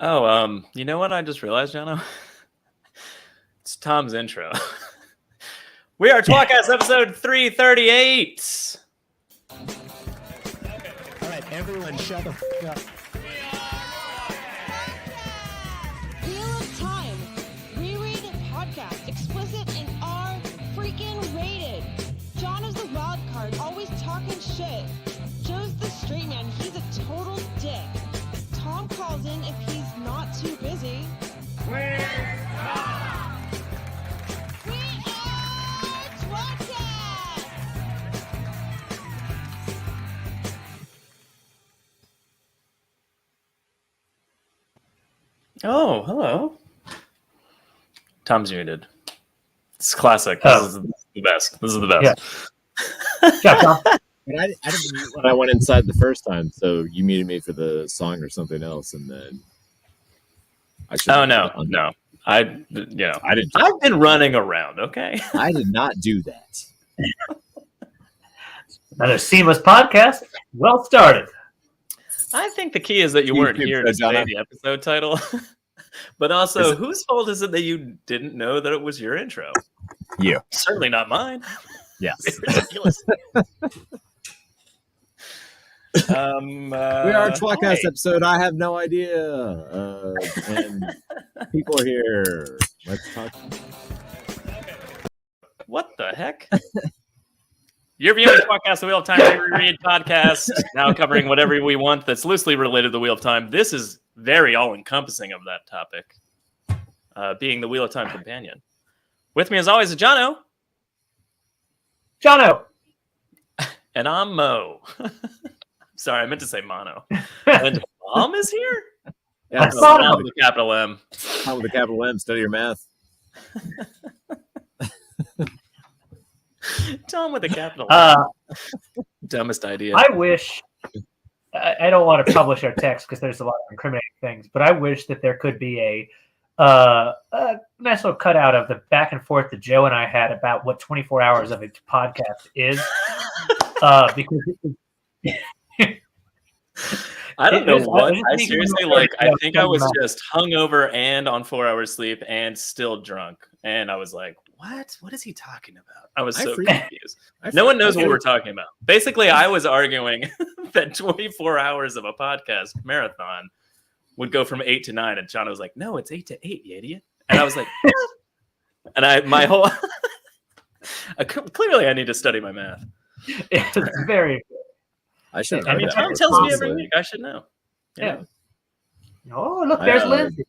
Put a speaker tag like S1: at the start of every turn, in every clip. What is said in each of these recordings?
S1: You know what I just realized, Jono? It's Tom's intro. We are tWoTcast episode 338.
S2: All right, everyone shut the f*** up.
S3: Wheel of Time. Reread podcast. Explicit and R freaking rated. John is the wild card, always talking shit. Joe's the straight man. He's a total dick. Tom calls in if he's not too busy. We are tWoTcast!
S1: Oh, hello. Tom's muted. It's classic.
S4: Oh.
S1: This is the best. This is the best.
S4: Yeah, Tom.
S2: And I didn't mute when I went inside the first time, so you muted me for the song or something else, and then I should.
S1: Oh no. I've been running around. Okay.
S2: I did not do that.
S4: Another seamless podcast. Well started.
S1: I think the key is that you weren't here to say the episode title. But also, whose fault is it that you didn't know that it was your intro?
S2: You.
S1: Certainly not mine.
S2: Yes.
S1: It's ridiculous.
S2: We are tWoTcast
S1: hi.
S2: episode. I have no idea. And people are here. Let's talk.
S1: What the heck? You're viewing tWoTcast, the Wheel of Time Reread podcast, now covering whatever we want that's loosely related to the Wheel of Time. This is very all-encompassing of that topic, being the Wheel of Time companion. With me, as always, is Jono.
S4: Jono.
S1: And I'm Mo. Sorry, I meant to say Mono. And Mom is here?
S2: Yeah,
S4: Mono.
S1: With a capital M.
S2: Tom with a capital M. Study your math.
S1: Tom with a capital M. Dumbest idea.
S4: I wish. I don't want to publish our text because there's a lot of incriminating things, but I wish that there could be a nice little cutout of the back and forth that Joe and I had about what 24 hours of a podcast is, because
S1: I don't know
S4: It is-
S1: what.
S4: I
S1: I
S4: think
S1: seriously,
S4: it's
S1: I think I was
S4: about-
S1: just hungover and on 4 hours sleep and still drunk. And I was like, what? What is he talking about? I was so confused. No one knows what we're talking about. Basically, I was arguing that 24 hours of a podcast marathon would go from 8 to 9. And John was like, no, it's 8 to 8, you idiot. And I was like, what? And my whole... Clearly, I need to study my math.
S4: it's very.
S2: I should.
S1: I mean, Tom tells me every week. I should know.
S4: Yeah. Oh, look, there's Lindsay.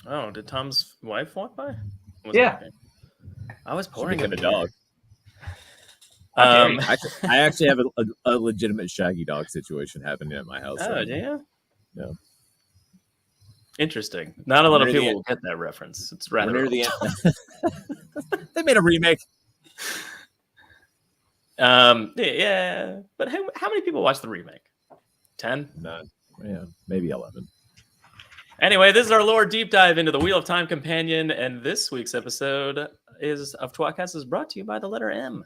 S1: Oh, did Tom's wife walk by?
S4: Yeah.
S1: I was
S2: Pouring
S1: pouring
S2: in a dog.
S1: Um,
S2: I actually have a legitimate shaggy dog situation happening at my house.
S1: oh,
S2: right
S1: do
S2: now.
S1: you?
S2: Yeah.
S1: Interesting. Not a lot of
S2: We're near
S1: people
S2: the
S1: will get that reference. It's
S2: We're
S1: rather
S2: near the
S1: old.
S2: end. They made a remake.
S1: Yeah, but how many people watched the remake? 10?
S2: None. Yeah, maybe 11.
S1: Anyway, this is our lore deep dive into the Wheel of Time companion, and this week's episode of tWoTcast is brought to you by the letter M.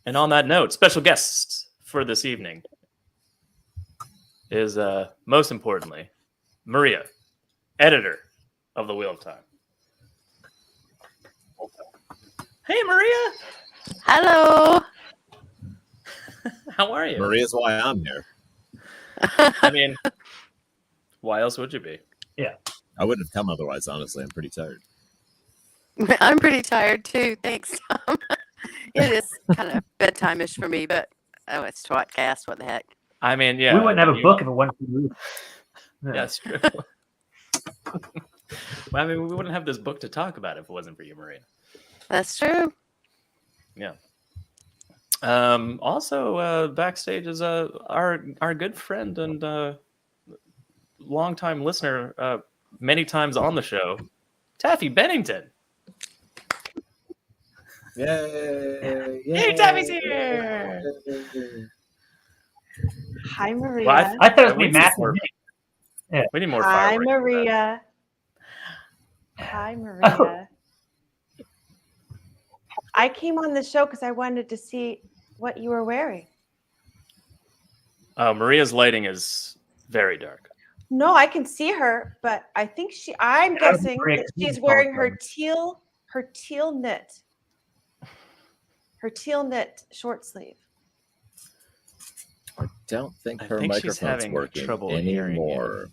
S1: And on that note, special guest for this evening is, most importantly, Maria, editor of the Wheel of Time. Hey, Maria.
S5: Hello.
S1: How are you?
S2: Maria's why I'm here.
S1: I mean, why else would you be?
S2: I wouldn't have come otherwise, honestly. I'm pretty tired.
S5: I'm pretty tired too. Thanks, Tom. It is kind of bedtime-ish for me, but it's tWoTcast. What the heck?
S1: I mean, yeah.
S4: We wouldn't have a book if it wasn't for you.
S1: Yeah, that's true. Well, I mean, we wouldn't have this book to talk about if it wasn't for you, Maria.
S5: That's true.
S1: Yeah. Also, backstage is our good friend and longtime listener, many times on the show, Taffy Bennington.
S2: Yay!
S1: Hey, Taffy's here.
S6: Hi, Maria.
S1: Well,
S4: I thought it was
S1: we
S4: me, Matt.
S1: We need more
S6: Hi,
S1: fireworks.
S6: Maria. Hi, Maria. I came on the show because I wanted to see what you were wearing.
S1: Maria's lighting is very dark.
S6: No, I can see her, but I think I'm guessing that she's wearing her teal knit short sleeve.
S2: I don't think
S1: I
S2: her
S1: think she's
S2: microphone's
S1: having
S2: working
S1: trouble hearing you.
S2: anymore.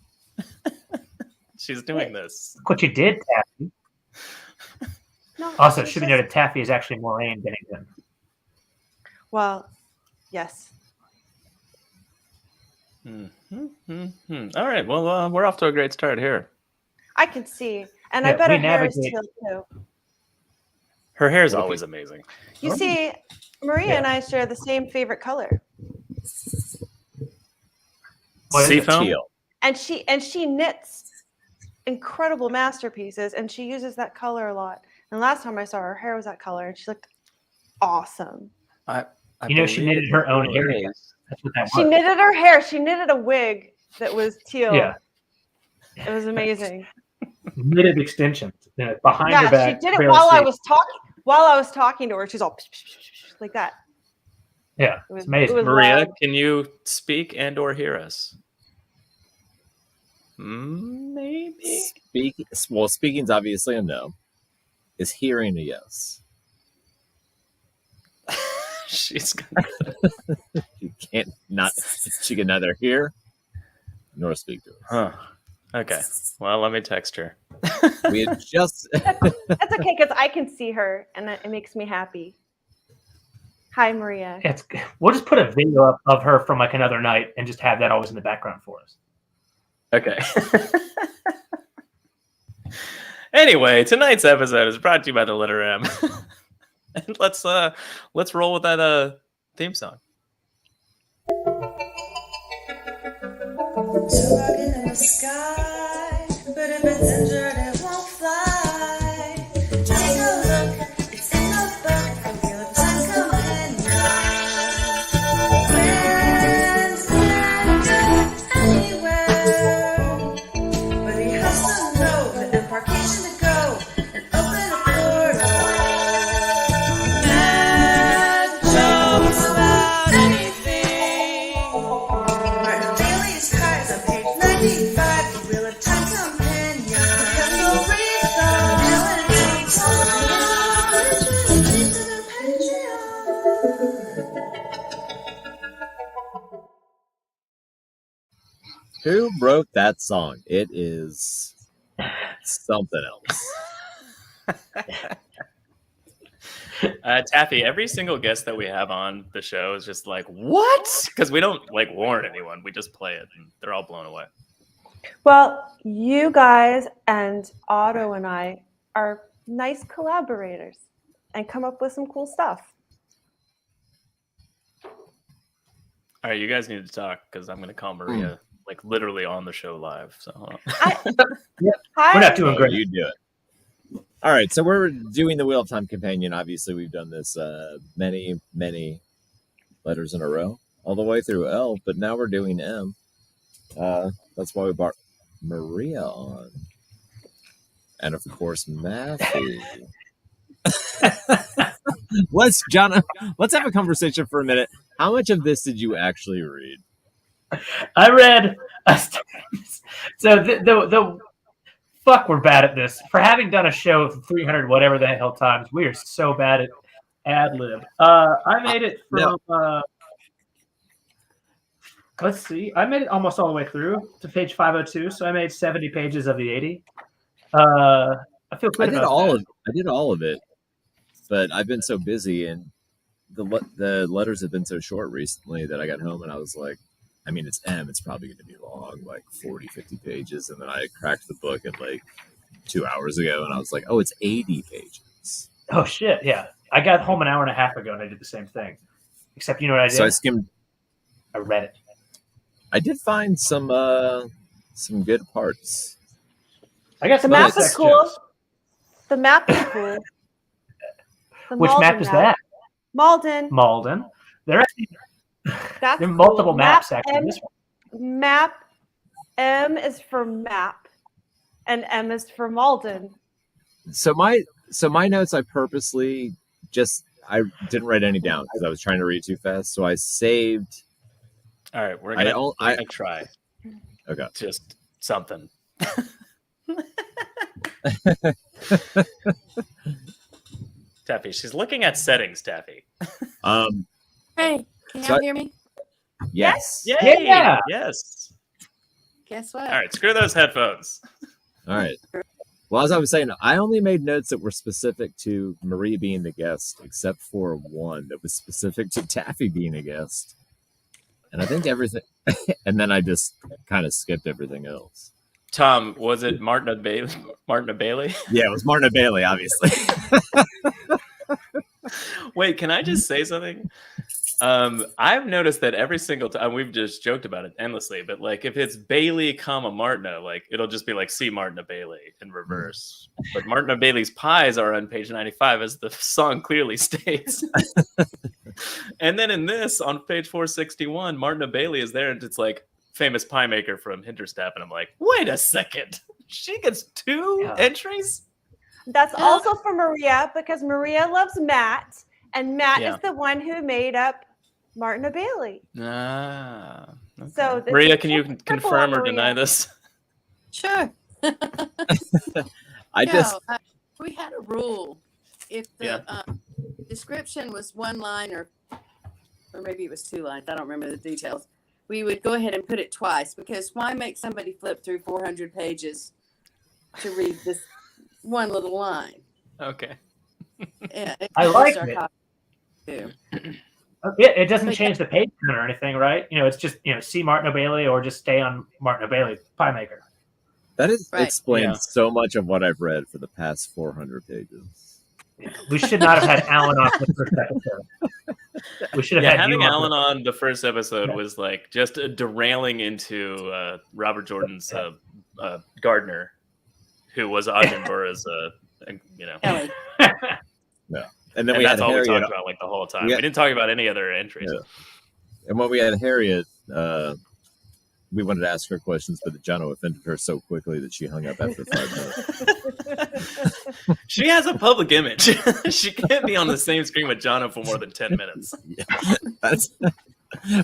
S1: She's doing this.
S4: Look what you did, Taffy.
S6: No,
S4: Also, it
S6: she's
S4: should be
S6: just-
S4: noted Taffy is actually Maureen Bennington.
S6: Well, yes.
S1: All right. Well, we're off to a great start here.
S6: I can see. And
S4: Yeah,
S6: I bet
S4: we
S6: her hair is
S4: navigate-
S6: teal too.
S1: Her hair is always amazing.
S6: You see, Maria and I share the same favorite color.
S4: What is it?
S1: Seafoam?
S2: Teal.
S6: And she knits incredible masterpieces, and she uses that color a lot. And last time I saw her hair was that color, and she looked awesome.
S4: She knitted her own hair. That's what that
S6: She
S4: was.
S6: knitted her hair. She knitted a wig that was teal.
S4: Yeah.
S6: It was amazing.
S4: Knitted extensions behind
S6: Yeah,
S4: her back.
S6: she did it
S4: trail
S6: while I
S4: sleeve.
S6: was talking. While I was talking to her, she's all like that.
S4: Yeah,
S6: It was
S4: it's amazing.
S6: It was
S1: Maria,
S6: wild.
S1: can you speak and or hear us? Maybe.
S2: Speaking's obviously a no. Is hearing a yes?
S1: She's gonna...
S2: You can't not. She can neither hear nor speak to us.
S1: Huh. Okay. Well, let me text her.
S2: We had just.
S6: That's okay because I can see her, and it makes me happy. Hi, Maria.
S4: We'll just put a video up of her from like another night and just have that always in the background for us.
S1: Okay. Anyway, tonight's episode is brought to you by the letter M. And let's roll with that theme song.
S7: Rocking in the sky, but if it's injured, it won't fly. Take a look, it's in the book. I feel the time coming now. Friends can't go anywhere, but he has to know the embarkation to go and open a portal. Mad jokes about anything. Martin Bailey's cards on page 95. The Wheel of Time companion. Because we'll read them.
S2: Who wrote that song? It is something else.
S1: Taffy, every single guest that we have on the show is just like, what? Because we don't like warn anyone. We just play it and they're all blown away.
S6: Well, you guys and Otto and I are nice collaborators and come up with some cool stuff.
S1: All right, you guys need to talk because I'm going to call Maria like literally on the show live. So hold on.
S6: Hi.
S4: We're not doing
S2: Oh,
S4: great.
S2: you do it. All right, so we're doing the Wheel of Time companion. Obviously, we've done this many letters in a row, all the way through L, but now we're doing M. That's why we brought Maria on, and of course Matthew. Let's have a conversation for a minute. How much of this did you actually read?
S4: I read. So the fuck, we're bad at this. For having done a show of 300 whatever the hell times, we are so bad at ad lib. I made it from. Let's see. I made it almost all the way through to page 502. So I made 70 pages of the 80. I feel good.
S2: I did all of it, but I've been so busy, and the letters have been so short recently that I got home and I was like, I mean, it's M. It's probably going to be long, like 40, 50 pages. And then I cracked the book in like 2 hours ago, and I was like, oh, it's 80 pages.
S4: Oh shit! Yeah, I got home an hour and a half ago, and I did the same thing. Except you know what I did?
S2: So I skimmed.
S4: I read it.
S2: I did find some good parts.
S4: I got
S6: The
S4: some
S6: map
S4: other
S6: is cool.
S4: sections.
S6: The map is cool. The
S4: Which
S6: Malden
S4: map is that?
S6: Malden.
S4: Malden. There
S6: That's
S4: are multiple
S6: cool.
S4: maps
S6: Map
S4: actually.
S6: M,
S4: This one.
S6: map M is for map, and M is for Malden.
S2: So my notes, I purposely I didn't write any down because I was trying to read too fast. So I saved
S1: All right, we're gonna try.
S2: Okay.
S1: Just something. Taffy, she's looking at settings, Taffy.
S5: Hey, can
S2: So
S5: y'all hear me?
S2: Yes.
S1: Yay!
S4: Yeah.
S1: Yes.
S5: Guess what?
S1: All right, screw those headphones.
S2: All right. Well, as I was saying, I only made notes that were specific to Marie being the guest, except for one that was specific to Taffy being a guest. And I think everything, and then I just kind of skipped everything else.
S1: Tom, was it Martina Bailey? Martina Bailey?
S2: Yeah, it was Martina Bailey, obviously.
S1: Wait, can I just say something? I've noticed that every single time, we've just joked about it endlessly, but like if it's Bailey, Martina, like it'll just be like see Martina Bailey in reverse. But Martina Bailey's pies are on page 95, as the song clearly states. And then in this, on page 461, Martina Bailey is there, and it's like famous pie maker from Hinterstaff, and I'm like, wait a second, she gets two entries?
S6: That's also for Maria, because Maria loves Matt, and Matt
S1: Yeah.
S6: is the one who made up Martina Bailey.
S1: Okay.
S6: So it's
S1: Maria,
S6: a
S1: can you
S6: triple
S1: confirm
S6: on
S1: or deny
S6: Maria.
S1: this?
S5: Sure. We had a rule. If the description was one line or maybe it was 2 lines, I don't remember the details, we would go ahead and put it twice, because why make somebody flip through 400 pages to read this one little line?
S1: Okay.
S5: Yeah,
S4: I like it.
S5: Too.
S4: It doesn't change the page count or anything, right? It's just see Martina Bailey or just stay on Martina Bailey pie maker.
S2: That explains
S1: Yeah.
S2: so much of what I've read for the past 400 pages.
S4: We should not have had Alan on the first episode. We should have had
S1: having
S4: you on.
S1: Alan on the first episode was like just derailing into Robert Jordan's Gardner, who was Ajahn Bora's,
S5: Ellie.
S2: And then
S1: and
S2: we had
S1: that's all we
S2: Harriet.
S1: talked about like the whole time.
S2: Yeah.
S1: We didn't talk about any other entries.
S2: Yeah. And when we had Harriet, we wanted to ask her questions, but Jono offended her so quickly that she hung up after 5 minutes.
S1: She has a public image. She can't be on the same screen with Jono for more than 10 minutes.
S2: Yeah.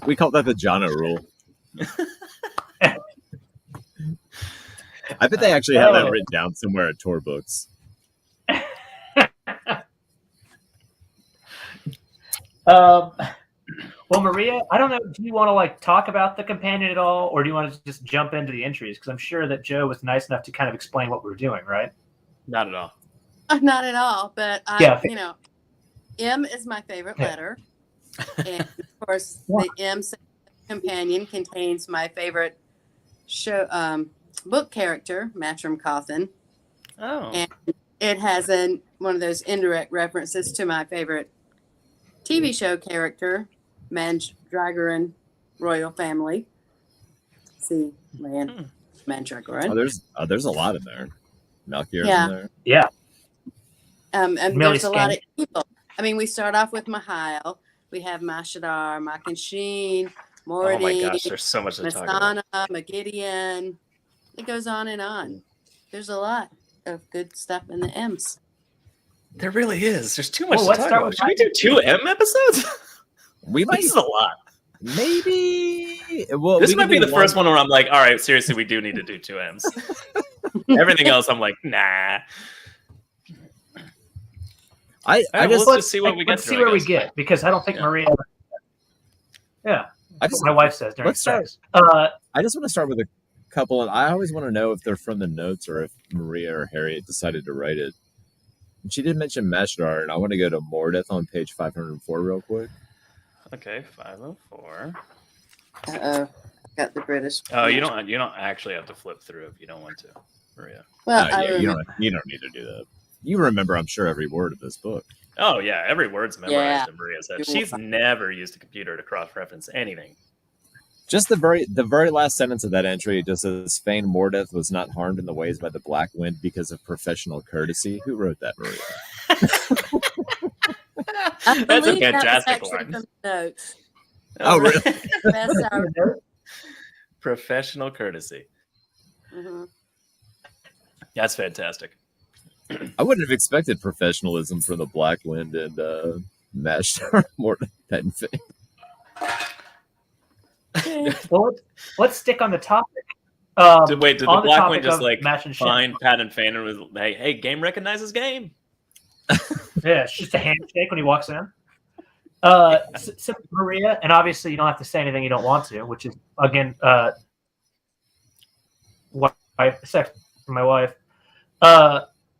S2: We call that the Jono rule. I bet they actually have that written down somewhere at tour books.
S4: Well, Maria, I don't know. Do you want to talk about the companion at all, or do you want to just jump into the entries? Because I'm sure that Joe was nice enough to kind of explain what we're doing, right?
S1: Not at all.
S5: Not at all, but M is my favorite letter, and of course the M companion contains my favorite book character, Matrim Cawthon.
S1: Oh.
S5: And it has one of those indirect references to my favorite TV show character, Mandragoran Royal Family. See, Mandragoran.
S2: There's a lot in there. Malkiel's in there.
S4: Yeah.
S5: And
S4: Millie
S5: there's a lot of
S4: Skin.
S5: people. I mean, we start off with Mihail. We have Mashadar, Makinsheen, Morty,
S1: Oh my gosh, there's so much to talk about.
S5: Masana, Magidian. It goes on and on. There's a lot of good stuff in the M's.
S1: There really is. There's too much to
S4: let's
S1: talk
S4: start
S1: about.
S4: with
S1: Should we do 2 M episodes?
S2: We might.
S1: This is a lot.
S2: Maybe. Well,
S1: This might be the first one where I'm like, all right, seriously, we do need to do 2 M's. Everything else, I'm like, nah.
S2: I
S1: Let's
S2: just
S1: just see what we get.
S4: Let's see where we get, because I don't think Maria. Yeah, that's what my wife says during sex.
S2: I just want to start with a couple, and I always want to know if they're from the notes or if Maria or Harriet decided to write it. And she did mention Mashadar, and I want to go to Meredith on page 504 real quick.
S1: Okay, 504.
S5: Uh-oh. Got the British.
S1: Oh, you don't actually have to flip through if you don't want to, Maria.
S5: Well,
S2: Yeah, you don't need to do that. You remember, I'm sure, every word of this book.
S1: Oh yeah, every word's memorized in Maria's head.
S5: You're
S1: She's
S5: welcome.
S1: never used a computer to cross-reference anything.
S2: Just the very last sentence of that entry, it just says, Fane Mordeth was not harmed in the ways by the Black Wind because of professional courtesy. Who wrote that, Maria?
S5: I
S1: That's a
S5: believe that was
S1: fantastic
S5: actually
S1: line.
S5: from the notes.
S2: Oh, really?
S5: Best hour.
S1: Professional courtesy.
S5: Mhm.
S1: That's fantastic.
S2: I wouldn't have expected professionalism from the Black Wind and Mashadar Mordeth and Fane.
S4: Well, let's stick on the topic.
S1: Did the
S4: on
S1: black
S4: topic
S1: one just
S4: of
S1: like
S4: match and shin.
S1: find Pat and Fan and was like, hey, game recognizes game?
S4: Yeah, it's just a handshake when he walks in. So Maria, and obviously you don't have to say anything you don't want to, which is again, sex with my wife.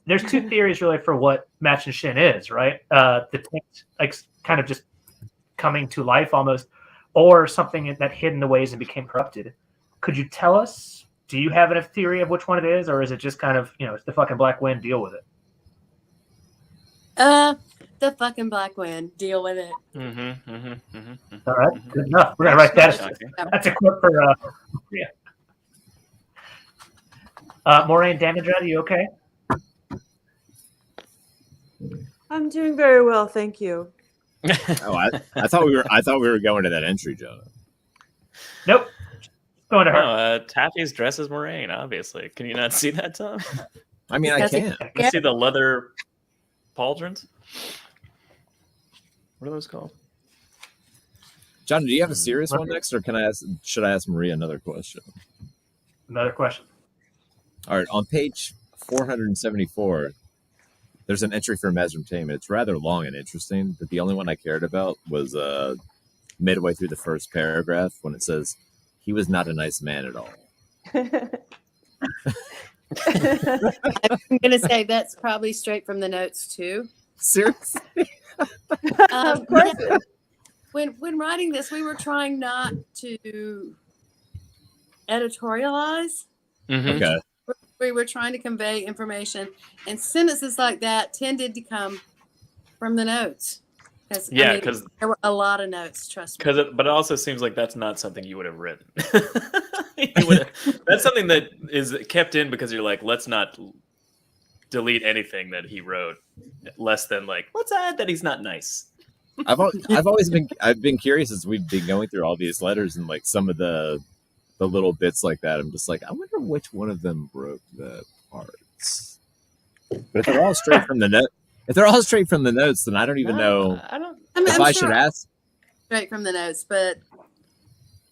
S4: There's two theories really for what match and shin is, right? The taint, like kind of just coming to life almost, or something that hid in the ways and became corrupted. Could you tell us? Do you have a theory of which one it is, or is it just kind of it's the fucking black wind? Deal with it.
S5: The fucking black wind. Deal with it.
S4: All right, good enough. We're gonna write that. That's a quote for Maureen Damage. Are you okay?
S6: I'm doing very well, thank you.
S2: Oh, I thought we were going to that entry, Jono.
S4: Nope. Going to her.
S1: Taffy's dress is Moraine, obviously. Can you not see that, Tom?
S2: I mean, I can.
S1: You see the leather pauldrons? What are those called?
S2: John, do you have a serious one next, or should I ask Maria another question?
S4: Another question.
S2: All right, on page 474, there's an entry for Mesmerization. It's rather long and interesting, but the only one I cared about was midway through the first paragraph when it says, "He was not a nice man at all."
S5: I'm gonna say that's probably straight from the notes too.
S2: Seriously?
S6: Of course.
S5: When writing this, we were trying not to editorialize.
S2: Okay.
S5: We were trying to convey information, and sentences like that tended to come from the notes. Because there were a lot of notes. Trust me.
S1: But it also seems like that's not something you would have written. That's something that is kept in because you're like, let's not delete anything that he wrote, less than like, let's add that he's not nice.
S2: I've been curious as we've been going through all these letters and like some of the little bits like that. I'm just like, I wonder which one of them broke the parts. But if they're all straight from the notes, then I don't even know I should ask.
S5: Straight from the notes, but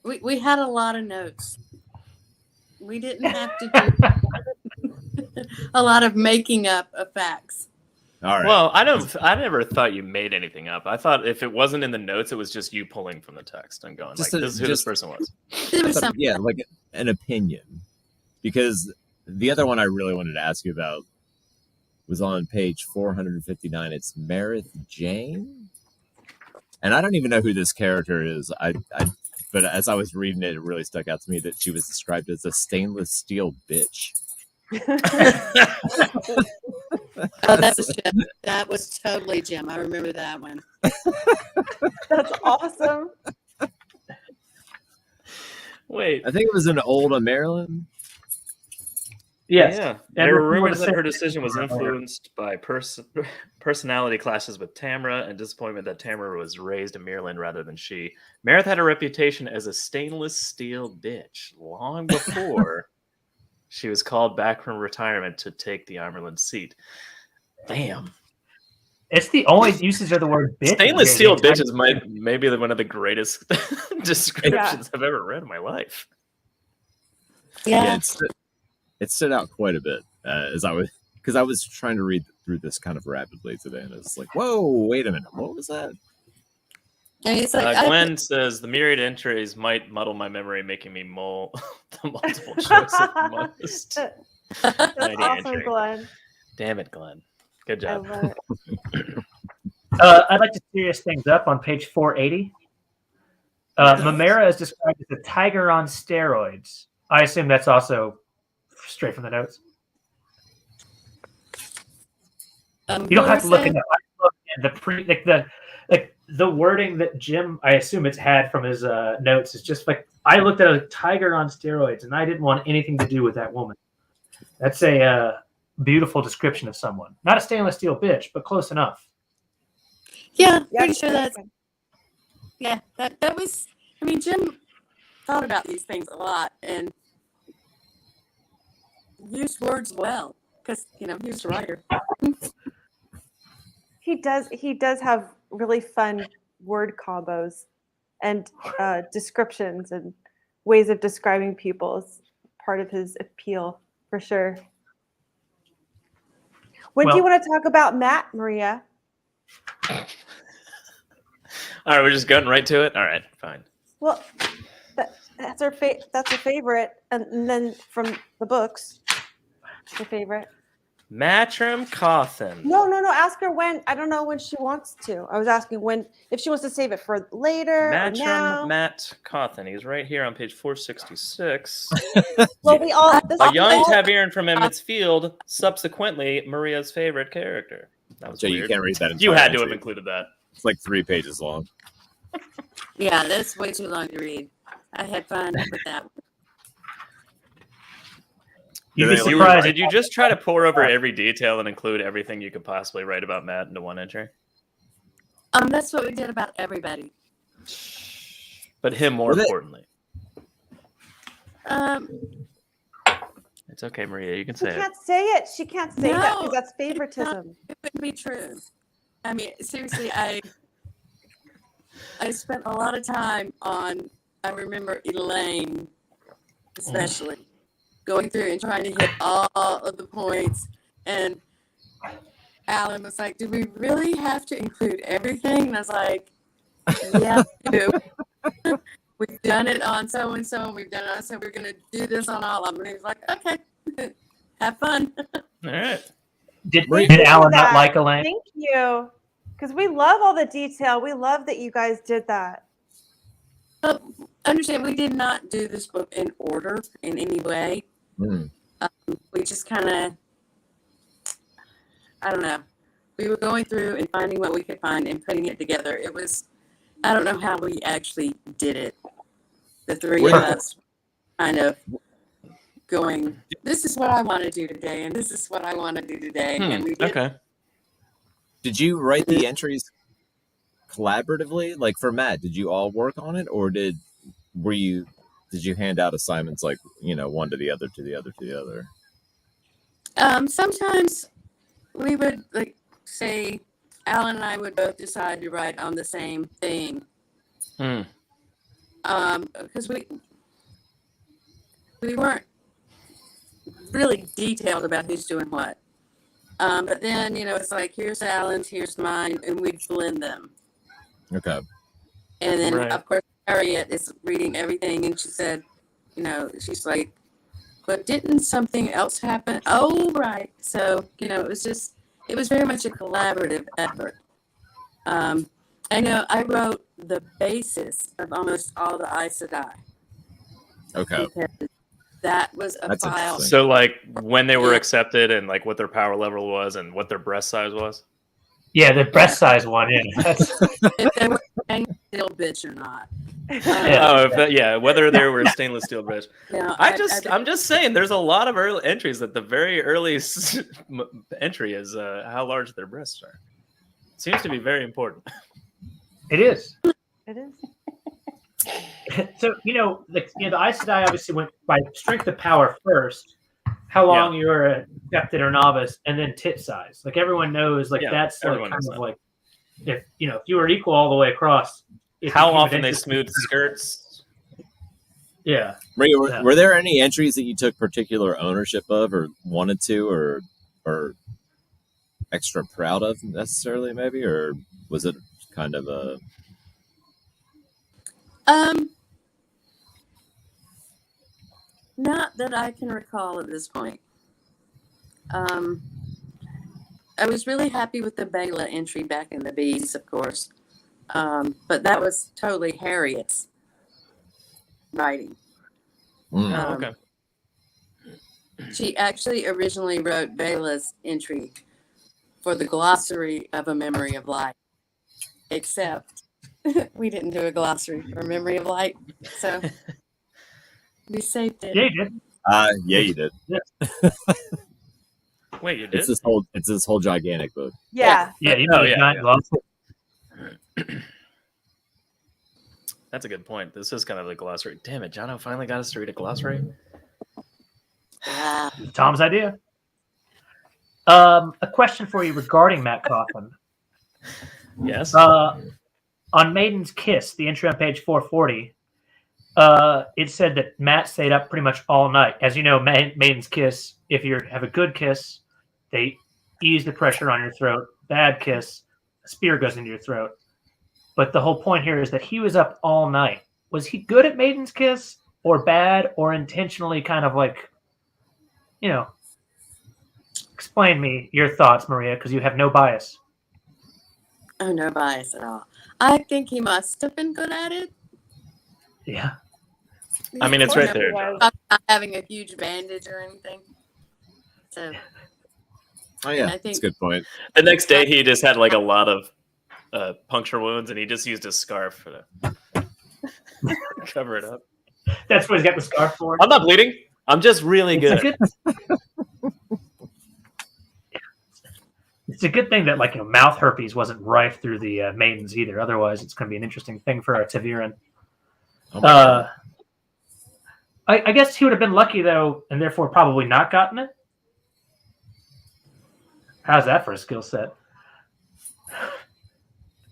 S5: we had a lot of notes. We didn't have to do a lot of making up of facts.
S2: All right.
S1: Well, I never thought you made anything up. I thought if it wasn't in the notes, it was just you pulling from the text and going, this is who this person was.
S2: Yeah, like an opinion. Because the other one I really wanted to ask you about was on page 459. It's Meredith Jane. And I don't even know who this character is. But as I was reading it, it really stuck out to me that she was described as a stainless steel bitch.
S5: Oh, that was Jim. That was totally Jim. I remember that one.
S6: That's awesome.
S1: Wait,
S2: I think it was an old Maryland.
S4: Yes.
S1: Yeah. There were rumors that her decision was influenced by personality clashes with Tamra and disappointment that Tamra was raised in Maryland rather than she. Meredith had a reputation as a stainless steel bitch long before she was called back from retirement to take the Ireland seat. Damn.
S4: It's the only usage of the word bitch.
S1: Stainless steel bitch is maybe one of the greatest descriptions I've ever read in my life.
S5: Yeah.
S2: It stood out quite a bit because I was trying to read through this kind of rapidly today, and it's like, whoa, wait a minute, what was that?
S5: And it's like,
S1: Glenn says the myriad entries might muddle my memory, making me mull the multiple choice of most.
S6: That's awesome, Glenn.
S1: Damn it, Glenn. Good job.
S6: I love it.
S4: I'd like to serious things up on page 480. Mamera is described as a tiger on steroids. I assume that's also straight from the notes. You don't have to look into the wording that Jim, I assume it's had from his notes, is just like, I looked at a tiger on steroids and I didn't want anything to do with that woman. That's a beautiful description of someone. Not a stainless steel bitch, but close enough.
S5: Yeah, pretty sure that's. Yeah, that was. I mean, Jim thought about these things a lot and used words well because he was a writer.
S6: He does have really fun word combos. and descriptions and ways of describing people is part of his appeal for sure. When do you want to talk about Matt, Maria?
S1: All right, we're just going right to it. All right, fine.
S6: Well, that's her favorite, and then from the books, the favorite.
S1: Matrim Cawthon.
S6: No. Ask her when. I don't know when she wants to. I was asking if she wants to save it for later or now.
S1: Matt Cawthon. He's right here on page 466.
S6: Well, we all.
S1: A young Taviran from Emmett's Field, subsequently Maria's favorite character. That was
S2: Joe,
S1: weird.
S2: you can't read that.
S1: You had to have
S2: entry.
S1: included that.
S2: It's like 3 pages long.
S5: Yeah, that's way too long to read. I had fun with that.
S4: You'd be surprised.
S1: Did you just try to pour over every detail and include everything you could possibly write about Matt into one entry?
S5: That's what we did about everybody.
S1: But him more importantly. It's okay, Maria. You can say
S6: She can't say it. She can't say that because that's favoritism.
S5: It wouldn't be true. I mean, seriously, I spent a lot of time on. I remember Elaine, especially. Going through and trying to hit all of the points. And Alan was like, do we really have to include everything? And I was like, yeah, we do. We've done it on so-and-so, and we've done it on so we're going to do this on all of them. And he was like, okay, have fun.
S1: All right.
S4: Did Alan not like Elaine?
S6: Thank you. Because we love all the detail. We love that you guys did that.
S5: Understand, we did not do this book in order in any way. We just kind of, I don't know. We were going through and finding what we could find and putting it together. It was, I don't know how we actually did it. The three of us kind of going, this is what I want to do today, and this is what I want to do today. And we did.
S2: Okay. Did you write the entries collaboratively? Like for Matt, did you all work on it, or did you hand out assignments like, one to the other, to the other, to the other?
S5: Sometimes we would say Alan and I would both decide to write on the same thing. Because we weren't really detailed about who's doing what. But then, it's like, here's Alan's, here's mine, and we'd blend them.
S2: Okay.
S5: And then, of course, Harriet is reading everything, and she said, she's like, but didn't something else happen? Oh, right. So, it was very much a collaborative effort. I know I wrote the basis of almost all the Aes Sedai.
S2: Okay.
S5: Because that was a file.
S1: So, when they were accepted and, what their power level was and what their breast size was?
S4: Yeah, the breast size one. Yeah,
S5: if they were stainless steel bitch or not.
S1: Whether they were stainless steel bitch.
S5: Yeah,
S1: I'm just saying, there's a lot of early entries that the very early entry is how large their breasts are. Seems to be very important.
S4: It is.
S6: It is.
S4: So the Aes Sedai obviously went by strength of power first. How long you were accepted or novice, and then tit size. Everyone knows, that's kind of like if you were equal all the way across.
S1: How often they smoothed skirts?
S4: Yeah.
S2: Maria, were there any entries that you took particular ownership of, or wanted to, or extra proud of necessarily, maybe, or was it kind of a?
S5: Not that I can recall at this point. I was really happy with the Bela entry back in the Bees, of course. But that was totally Harriet's writing.
S1: Okay.
S5: She actually originally wrote Bela's entry for the glossary of A Memory of Light, except we didn't do a glossary for A Memory of Light, so we saved it.
S4: Yeah, you did.
S2: Yeah, you did.
S4: Yeah.
S1: Wait, you did?
S2: It's this whole gigantic book.
S6: Yeah.
S4: Yeah, you know,
S1: That's a good point. This is kind of the glossary. Damn it, Jono finally got us to read a glossary.
S4: Tom's idea. A question for you regarding Matt Cawthon.
S1: Yes.
S4: on Maiden's Kiss, the entry on page 440, it said that Matt stayed up pretty much all night. As you know, Maiden's Kiss, if you have a good kiss, they ease the pressure on your throat. Bad kiss, a spear goes into your throat. But the whole point here is that he was up all night. Was he good at Maiden's Kiss, or bad, or intentionally kind of like, explain me your thoughts, Maria, because you have no bias.
S5: Oh, no bias at all. I think he must have been good at it.
S4: Yeah.
S1: I mean, it's right there.
S5: Not having a huge bandage or anything. So.
S2: Oh yeah,
S5: I think
S2: that's a good point.
S1: The next day, he just had like a lot of puncture wounds, and he just used his scarf to cover it up.
S4: That's what he's got the scarf for.
S1: I'm not bleeding. I'm just really good.
S4: It's a good thing that mouth herpes wasn't rife through the maidens either. Otherwise, it's going to be an interesting thing for tWoTcast.
S2: Oh
S4: I guess he would have been lucky though, and therefore probably not gotten it. How's that for a skill set?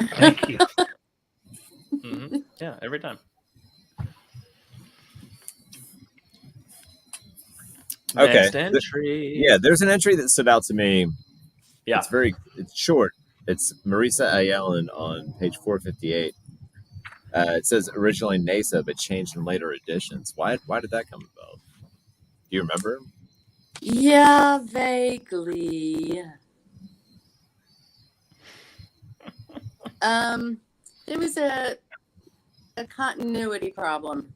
S4: Thank you.
S1: Mm-hmm. Yeah, every time.
S2: Okay.
S1: Next entry.
S2: Yeah, there's an entry that stood out to me.
S1: Yeah.
S2: It's short. It's Marisa Ayelen on page 458. It says originally NASA, but changed in later editions. Why did that come about? Do you remember?
S5: Yeah, vaguely. There was a continuity problem.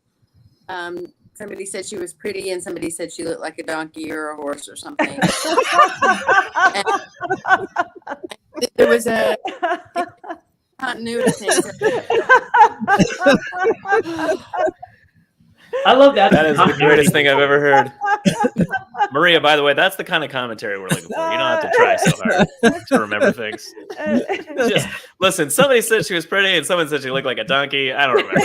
S5: Somebody said she was pretty, and somebody said she looked like a donkey or a horse or something. There was a continuity thing.
S4: I love that.
S1: That is the greatest thing I've ever heard. Maria, by the way, that's the kind of commentary we're looking for. You don't have to try so hard to remember things. Just listen, somebody said she was pretty and someone said she looked like a donkey. I don't remember.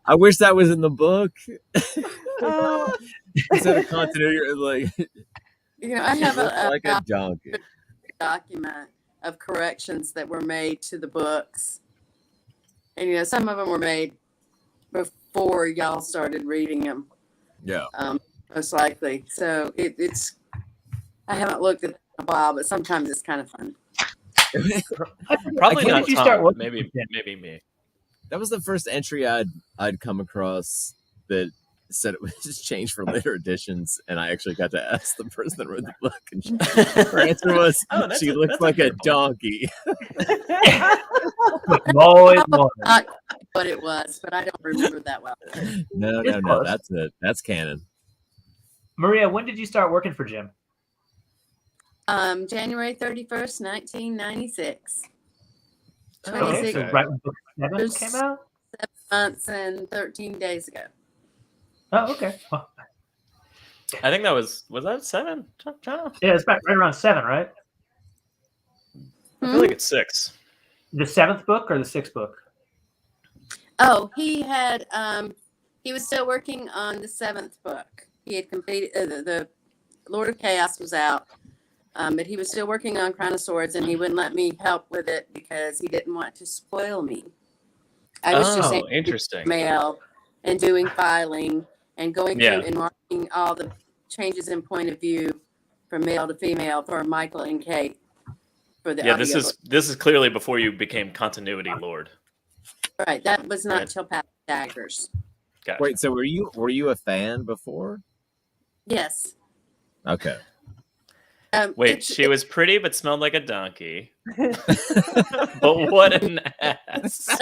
S2: I wish that was in the book.
S6: Oh.
S2: Instead of continuity,
S5: I have
S2: like a donkey.
S5: document of corrections that were made to the books. And, some of them were made before y'all started reading them.
S2: Yeah.
S5: Most likely. So it's, I haven't looked at it in a while, but sometimes it's kind of fun.
S1: Probably not
S4: you
S1: Tom,
S4: start
S1: but maybe me.
S2: That was the first entry I'd come across that said it was just changed for later editions, and I actually got to ask the person that wrote the book, and her answer was, she looks like a donkey.
S4: Always
S5: Not what it was, but I don't remember that well.
S2: No, that's it. That's canon.
S4: Maria, when did you start working for Jim?
S5: January 31st, 1996.
S4: So
S5: 26
S4: right when book 7 came out?
S5: 7 months and 13 days ago.
S4: Oh, okay. Well,
S1: I think that was that 7? Jono?
S4: yeah, it's right around 7, right?
S1: I feel like it's 6.
S4: The 7th book or the 6th book?
S5: Oh, he had he was still working on the 7th book. He had completed the Lord of Chaos was out, but he was still working on Crown of Swords, and he wouldn't let me help with it because he didn't want to spoil me. I was just
S1: interesting.
S5: Mail and doing filing and going through and marking all the changes in point of view from male to female for Michael and Kate. For the
S1: this is clearly before you became continuity lord.
S5: Right, that was not until Past Daggers.
S1: Gotcha.
S2: Wait, so were you a fan before?
S5: Yes.
S2: Okay.
S1: Wait, she was pretty but smelled like a donkey. But what an ass.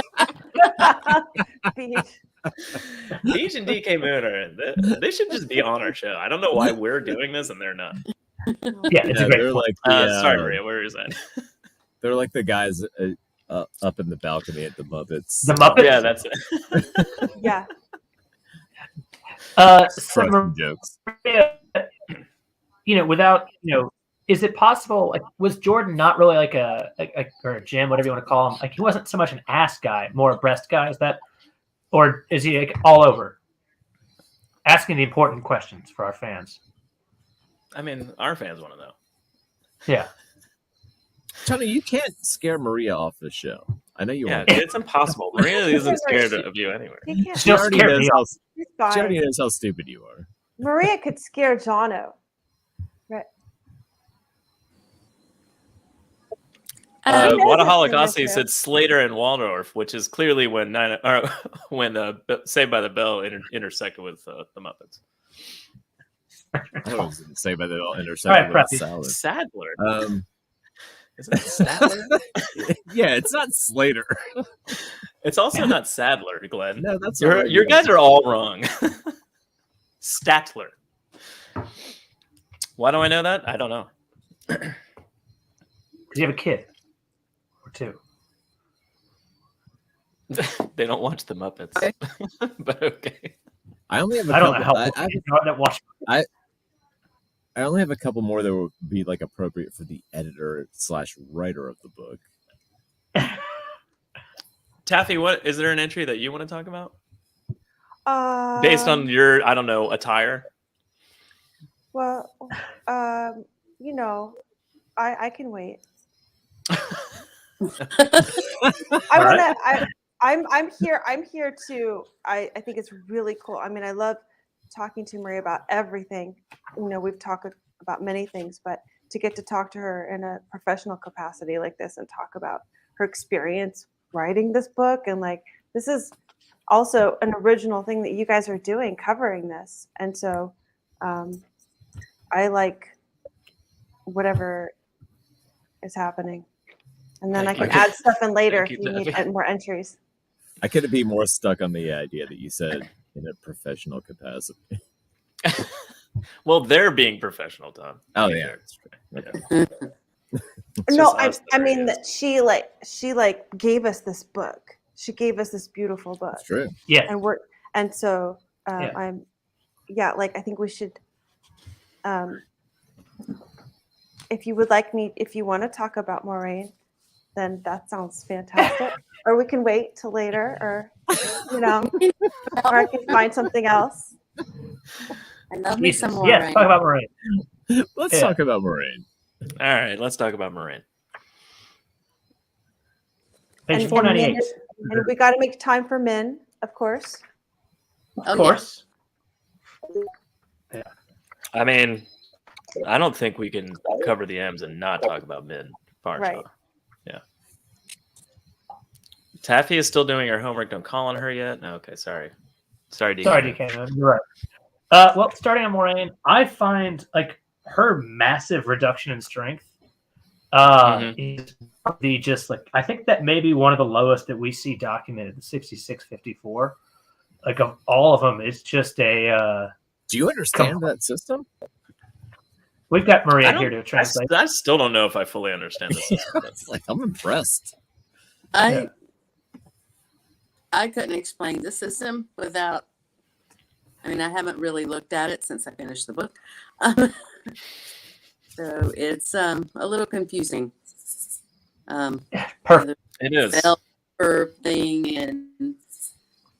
S1: Peach and DK Moon they should just be on our show. I don't know why we're doing this and they're not.
S4: Yeah, it's a great
S2: they're
S4: point.
S2: like
S1: sorry, Maria, where is that?
S2: They're like the guys up in the balcony at the Muppets.
S4: The Muppets?
S1: Yeah, that's it.
S6: Yeah.
S2: Frosty jokes.
S4: Without, is it possible, was Jordan not really like a or Jim, whatever you want to call him, he wasn't so much an ass guy, more a breast guy, is that, or is he all over? Asking the important questions for our fans.
S1: I mean, our fans want to know.
S4: Yeah.
S2: Tony, you can't scare Maria off the show. I know you
S1: Yeah,
S2: are.
S1: dude, it's impossible. Maria isn't scared of you anyway.
S6: He can't.
S2: She already
S4: scared
S2: knows
S4: me
S2: how,
S4: off.
S6: He's
S2: she
S6: fine.
S2: already knows how stupid you are.
S6: Maria could scare Jono. Right. She knows
S1: Wadaholic
S6: it's an
S1: Aussie
S6: issue.
S1: said Slater and Waldorf, which is clearly when Saved by the Bell intersected with the Muppets.
S2: I thought it was Saved by the Bell
S4: All
S2: intersected
S4: right,
S2: with
S4: Preppy.
S2: salad.
S1: Sadler. Is it Sadler?
S2: Yeah, it's not Slater.
S1: It's also not Sadler, Glenn.
S2: No, that's
S1: Your guys are all wrong. Statler. Why do I know that? I don't know.
S4: Because you have a kid or two.
S1: They don't watch the Muppets, but okay.
S2: I only have a
S4: I don't
S2: couple.
S4: know how kids are that watch.
S2: I only have a couple more that would be like appropriate for the editor/writer of the book.
S1: Taffy, what is there an entry that you want to talk about
S6: Um,
S1: based on your, I don't know, attire?
S6: Well, you know, I can wait. I want to. I'm here. I'm here to. I think it's really cool. I mean, I love talking to Maria about everything. You know, we've talked about many things, but to get to talk to her in a professional capacity like this and talk about her experience writing this book, and like this is also an original thing that you guys are doing, covering this, and so I like whatever is happening. And then I can add stuff in later if you need more entries.
S2: I couldn't be more stuck on the idea that you said in a professional capacity.
S1: Well, they're being professional, Tom.
S2: Oh yeah, that's true. Okay.
S6: No, I mean that she gave us this book. She gave us this beautiful book.
S2: That's true.
S4: Yeah.
S6: And so
S4: Yeah.
S6: I think we should if you would like me, if you want to talk about Maureen, then that sounds fantastic. Or we can wait till later, or or I can find something else.
S5: I love me some more.
S4: Yeah,
S5: Rain.
S4: talk about Maureen.
S2: Let's talk about Maureen.
S1: All right, let's talk about Maureen.
S4: Page
S6: And
S4: 498.
S6: And we got to make time for Min, of course.
S4: Of course.
S1: I mean, I don't think we can cover the M's and not talk about Min Farshaw.
S6: Right.
S1: Yeah. Taffy is still doing her homework. Don't call on her yet. No, okay, sorry. Sorry, DK.
S4: Sorry, DK. You're right. Well, starting on Maureen, I find like her massive reduction in strength is the just like I think that may be one of the lowest that we see documented, the 6654. Like of all of them, it's just a.
S2: Do you understand that system?
S4: We've got Maria here to translate.
S1: I still don't know if I fully understand this.
S2: It's like I'm impressed.
S5: I couldn't explain the system without. I mean, I haven't really looked at it since I finished the book, so it's a little confusing.
S4: Perfect.
S1: It is.
S5: The bell curve thing, and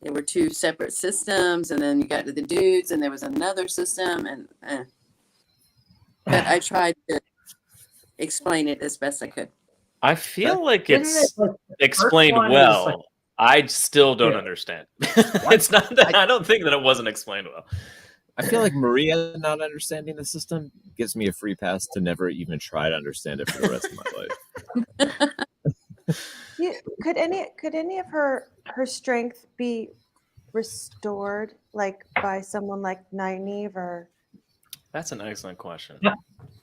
S5: there were two separate systems, and then you got to the dudes, and there was another system, and but I tried to explain it as best I could.
S1: I feel like it's explained well. I still don't understand. It's not that I don't think that it wasn't explained well.
S2: I feel like Maria not understanding the system gives me a free pass to never even try to understand it for the rest of my life.
S6: Could any of her strength be restored, like by someone like Nynaeve or?
S1: That's an excellent question.
S4: Yeah.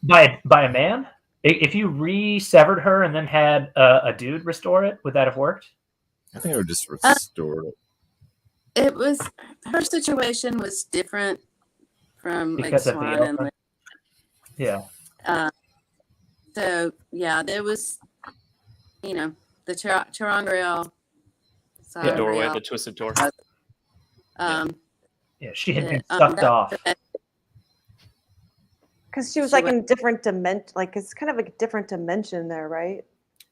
S4: By a man? If you re-severed her and then had a dude restore it, would that have worked?
S2: I think I would just restore it.
S5: It was her situation was different from
S4: Because
S5: like
S4: of the
S5: Swan and
S4: alpha? Yeah.
S5: so yeah, there was the Charangrael
S1: The doorway, the twisted door.
S4: Yeah, she had been
S5: Yeah,
S4: sucked off.
S6: Because she was like in a different dimension, like it's kind of like a different dimension there, right?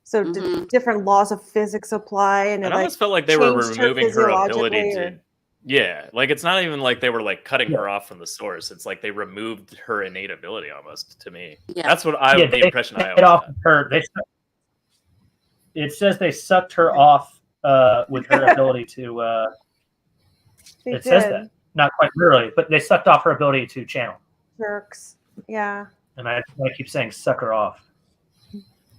S6: So different laws of physics apply, and
S1: I almost felt like they were
S6: changed
S1: removing her ability
S6: physiologically,
S1: to. Yeah, like it's not even like they were like cutting her off from the source. It's like they removed her innate ability almost. To me,
S5: Yeah.
S1: that's what the impression I
S4: They
S1: always
S4: off
S1: had.
S4: her. It says they sucked her off with her ability to.
S6: They
S4: It says
S6: did.
S4: that, not quite literally, but they sucked off her ability to channel.
S6: Jerks. Yeah.
S4: And I keep saying suck her off.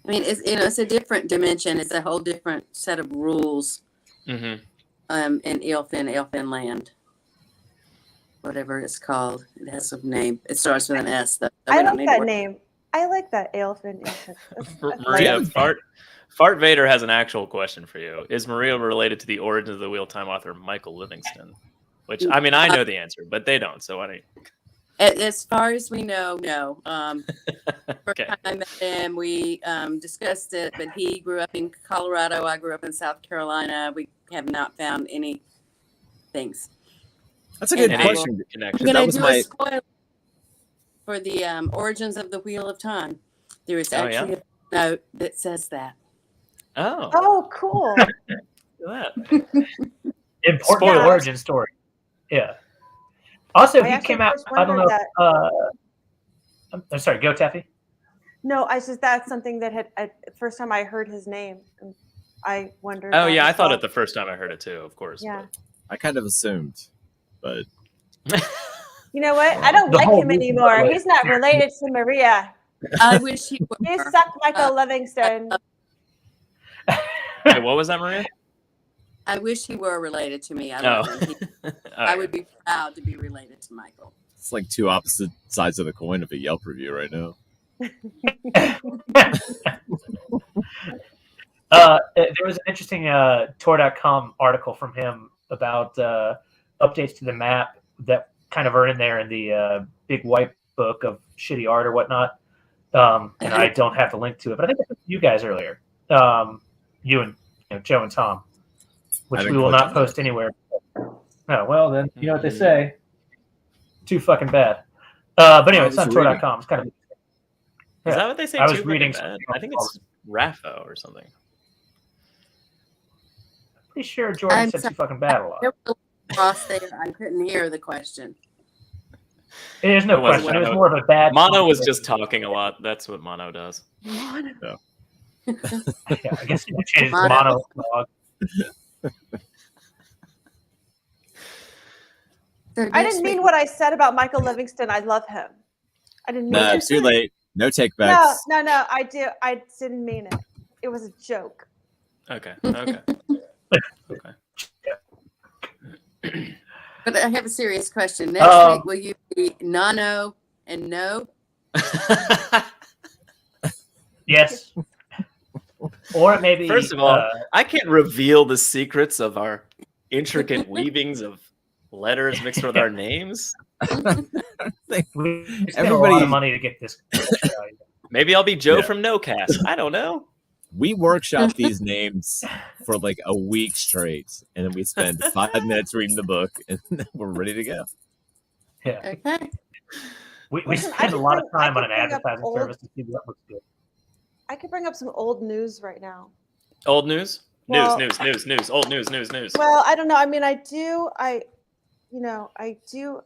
S5: I mean, it's a different dimension. It's a whole different set of rules.
S1: Mm-hmm.
S5: In Elfin land, whatever it's called. It has a name. It starts with an S.
S6: I like that name. I like that Elfin.
S1: Maria, Fart Vader has an actual question for you. Is Maria related to the Origins of the Wheel of Time author Michael Livingston? Which, I mean, I know the answer, but they don't. So why don't you?
S5: As far as we know, no. First
S1: Okay.
S5: time I met him, we discussed it, but he grew up in Colorado. I grew up in South Carolina. We have not found any things.
S2: That's a good
S5: And
S2: question.
S5: I'm
S1: Connection.
S5: going
S2: That
S5: to
S2: was
S5: do
S2: my.
S5: a spoiler for the Origins of the Wheel of Time. There is
S1: Oh, yeah?
S5: actually a note that says that.
S1: Oh,
S6: Oh, cool.
S1: look at that.
S4: Important
S1: Spoilers.
S4: origin story. Yeah. Also,
S6: I
S4: he
S6: actually
S4: came out.
S6: first
S4: I don't know.
S6: wondered
S4: I'm sorry. Go, Taffy.
S6: No, that's something that first time I heard his name, I wondered.
S1: Oh,
S6: that
S1: yeah. I
S6: as
S1: thought
S6: well.
S1: it the first time I heard it too, of course.
S6: Yeah.
S2: I kind of assumed, but
S6: You know what? I don't
S4: The
S6: like
S4: whole
S6: him
S4: movie,
S6: anymore.
S4: by the way.
S6: He's not related to Maria.
S5: I wish he were.
S6: You suck, Michael Livingston.
S1: Wait, what was that, Maria?
S5: I wish he were related to me. I
S1: Oh.
S5: love him. I would be proud to be related to Michael.
S2: it's like two opposite sides of the coin of a Yelp review right now.
S4: There was an interesting tWoTcast article from him about updates to the map that kind of are in there in the big white book of shitty art or whatnot. And I don't have the link to it, but I think I you guys earlier. You and Joe and Tom, which
S2: I
S4: we
S2: didn't
S4: will
S2: click
S4: not
S2: on
S4: post anywhere. Oh, well, then you know what they say. Too fucking bad. But anyway, it's on
S2: was reading.
S4: tWoTcast. It's kind of.
S1: Is that what they say?
S4: I was
S1: too,
S4: reading
S1: fucking bad?
S4: something
S1: I think it's Raffo or something.
S4: Pretty sure Jordan
S5: I'm
S4: said
S5: sorry.
S4: too fucking bad a lot.
S5: There was a cross there. I couldn't hear the question.
S4: There's no
S1: It wasn't
S4: question. It was
S1: Mono.
S4: more of a bad.
S1: Mono was just talking a lot. That's what Mono does.
S4: Yeah, I guess you could change
S5: Mono.
S4: monologue.
S5: So
S6: I
S5: next
S6: didn't mean
S5: week-
S6: what I said about Michael Livingston. I love him. I didn't mean
S2: No,
S6: it.
S2: too late. No
S6: No,
S2: takebacks.
S6: no. I didn't mean it. It was a joke.
S1: Okay. Okay. Okay.
S5: But I have a serious question. Next week, will you be Nano and No?
S4: Yes. Or maybe.
S1: First of all, I can't reveal the secrets of our intricate weavings of letters mixed with our names.
S4: we spent a
S2: Everybody-
S4: lot of money to get this.
S1: Maybe I'll be Joe
S2: Yeah.
S1: from NoCast. I don't know.
S2: We workshopped these names for like a week straight, and then we spend 5 minutes reading the book, and then we're ready to go.
S4: Yeah.
S5: Okay.
S4: We
S6: Listen, I
S4: spend a
S6: could
S4: lot of
S6: bring- I
S4: time on
S6: could
S4: an
S6: bring up
S4: advertising
S6: old-
S4: service to see what looks good.
S6: I could bring up some old news right now.
S1: Old news?
S6: Well-
S1: News. Old news.
S6: Well, I don't know. I mean, I do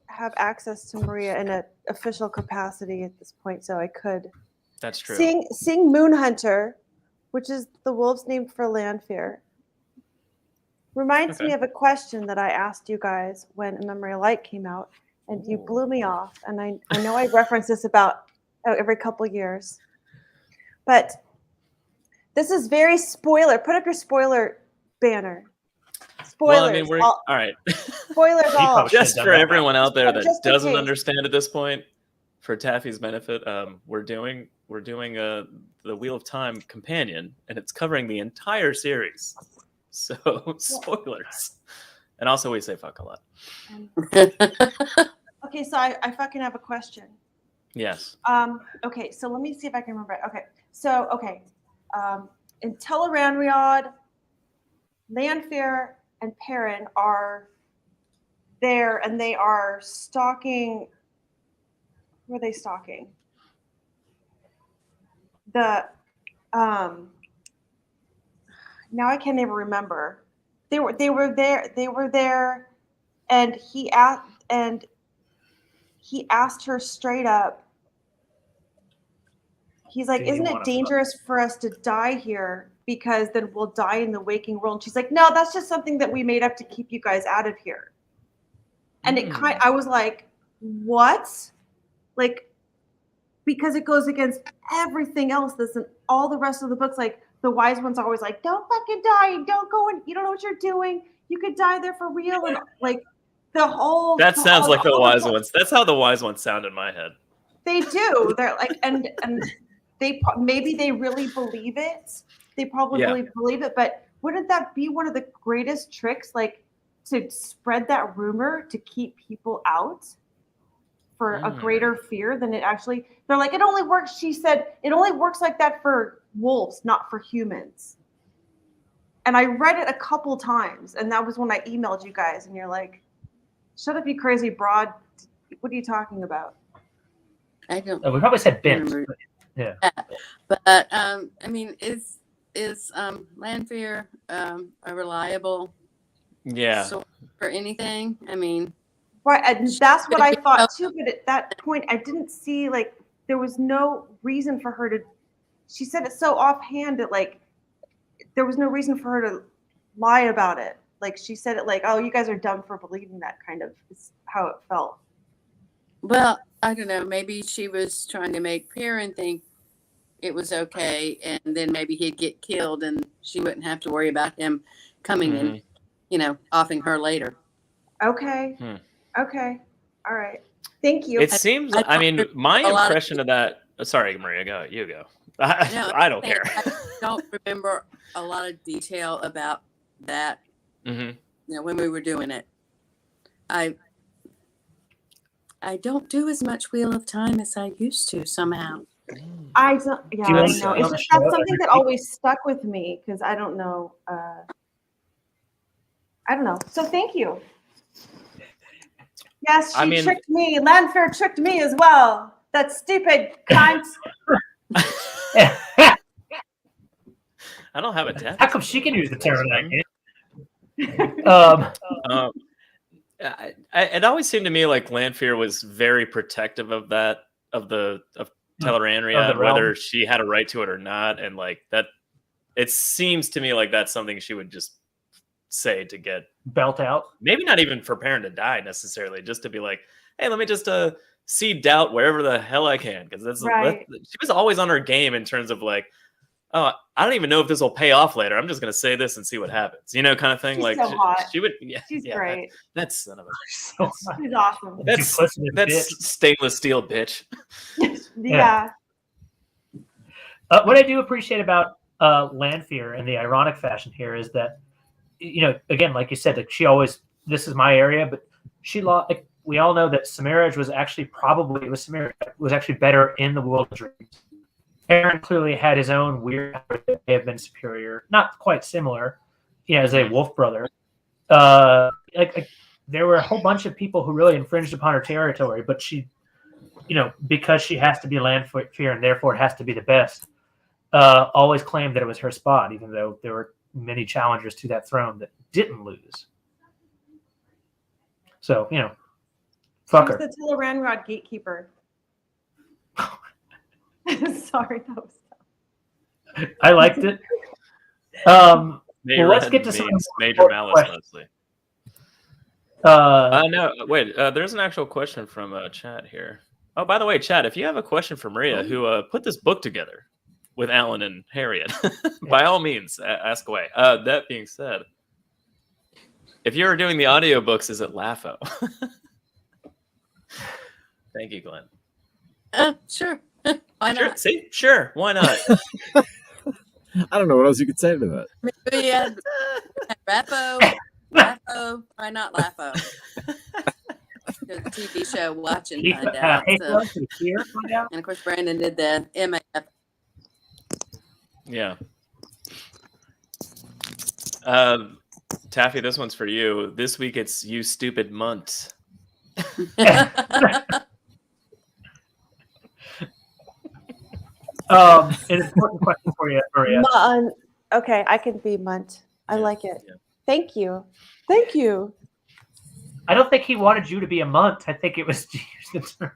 S6: have access to Maria in an official capacity at this point, so I could
S1: That's true.
S6: sing Moon Hunter, which is the wolf's name for Landfear. Reminds me
S1: Okay.
S6: of a question that I asked you guys when A Memory of Light came out, and you blew me off. And I know I reference this about every couple years, but this is very spoiler. Put up your spoiler banner. Spoilers.
S1: Well, I mean,
S6: all
S1: right.
S6: spoilers.
S4: He
S6: All.
S4: probably
S1: Just
S4: should've
S1: for
S4: done that.
S1: everyone out there that
S6: Just in
S1: doesn't
S6: case.
S1: understand at this point, for Taffy's benefit, we're doing the Wheel of Time companion, and it's covering the entire series. So spoilers, and also we say fuck a lot.
S6: Okay, so I fucking have a question.
S1: Yes.
S6: Okay, so let me see if I can remember it. Okay, so in Tel'aran'rhiod, Lanfear and Perrin are there, and they are stalking. Who are they stalking? The now I can't even remember. They were there, and he asked her straight up. He's like,
S4: Did he
S6: "Isn't it
S4: wanna
S6: dangerous for us to die here because then we'll die in the waking world. And she's like, no, that's just something that we made up to keep you guys out of here. And I was like, what? Like, because it goes against everything else that's in all the rest of the books. Like, the wise ones are always like, don't fucking die. Don't go in. You don't know what you're doing. You could die there for real. And like the whole.
S1: That sounds like the wise ones. That's how the wise ones sound in my head.
S6: They do. They're like, and they maybe they really believe it. They probably really believe it. But wouldn't that be one of the greatest tricks, like to spread that rumor to keep people out for a greater fear than it actually? They're like, it only works. She said it only works like that for wolves, not for humans. And I read it a couple times, and that was when I emailed you guys, and you're like, shut up, you crazy broad. What are you talking about?
S5: I don't.
S4: We probably said bent. Yeah.
S5: But I mean, is Lanfear a reliable source for anything? I mean,
S6: right, and that's what I thought too. But at that point, I didn't see, like, there was no reason for her to. She said it so offhand that, like, there was no reason for her to lie about it. Like, she said it like, "Oh, you guys are dumb for believing that." Kind of is how it felt.
S5: Well, I don't know. Maybe she was trying to make Perrin think it was okay, and then maybe he'd get killed, and she wouldn't have to worry about him coming and, offing her later.
S6: Okay. Okay. All right. Thank you.
S1: It seems. I mean, my impression of that. Sorry, Maria. Go. You go. I don't care.
S5: I don't remember a lot of detail about that. When we were doing it, I don't do as much Wheel of Time as I used to somehow.
S6: I don't. Yeah, I don't know. It's just that's something that always stuck with me because I don't know. I don't know. So thank you. Yes, she tricked me. Lanfear tricked me as well. That stupid cunt.
S1: I don't have a death.
S4: How come she can use the term?
S1: It always seemed to me like Lanfear was very protective of that, of Tel'aran'rhiod, whether she had a right to it or not, and like that. It seems to me like that's something she would just say to get
S4: belt out.
S1: Maybe not even for Perrin to die necessarily, just to be like, hey, let me just seed doubt wherever the hell I can, because she was always on her game in terms of like, oh, I don't even know if this will pay off later. I'm just gonna say this and see what happens, kind of thing.
S6: She's
S1: like
S6: so hot.
S1: She would,
S6: she's great.
S1: That's son of a.
S6: She's awesome.
S1: That's stainless steel, bitch.
S6: Yeah.
S4: What I do appreciate about Lanfear in the ironic fashion here is that, again, like you said, like she always, this is my area, but she lost. Like, we all know that Semirhage was actually was actually better in the World of Dreams. Perrin clearly had his own weird powers that may have been superior, not quite similar, as a wolf brother. There were a whole bunch of people who really infringed upon her territory, but she, because she has to be Lanfear and therefore it has to be the best, always claimed that it was her spot, even though there were many challengers to that throne that didn't lose. So, fuck her.
S6: She was the Tel'aran'rhiod gatekeeper. Sorry, that was tough.
S4: I liked it. Let's get to some
S1: Major Malice mostly. No, wait. There's an actual question from chat here. Oh, by the way, chat, if you have a question for Maria, who put this book together with Alan and Harriet, by all means, ask away. That being said, if you're doing the audiobooks, is it LAFO? Thank you, Glenn.
S5: Sure. Why not?
S1: Sure. See? Sure. Why not?
S2: I don't know what else you could say to that.
S5: Maybe Rapo. Why not LAFO? The TV show Watch and Find Out. And of course, Brandon did the MAF.
S1: Yeah. Taffy, this one's for you. This week it's You Stupid Munt.
S4: An important question for you, Maria.
S6: Okay, I can be Munt. I like it. Yeah. Thank you. Thank you.
S4: I don't think he wanted you to be a Munt. I think it was to use the term.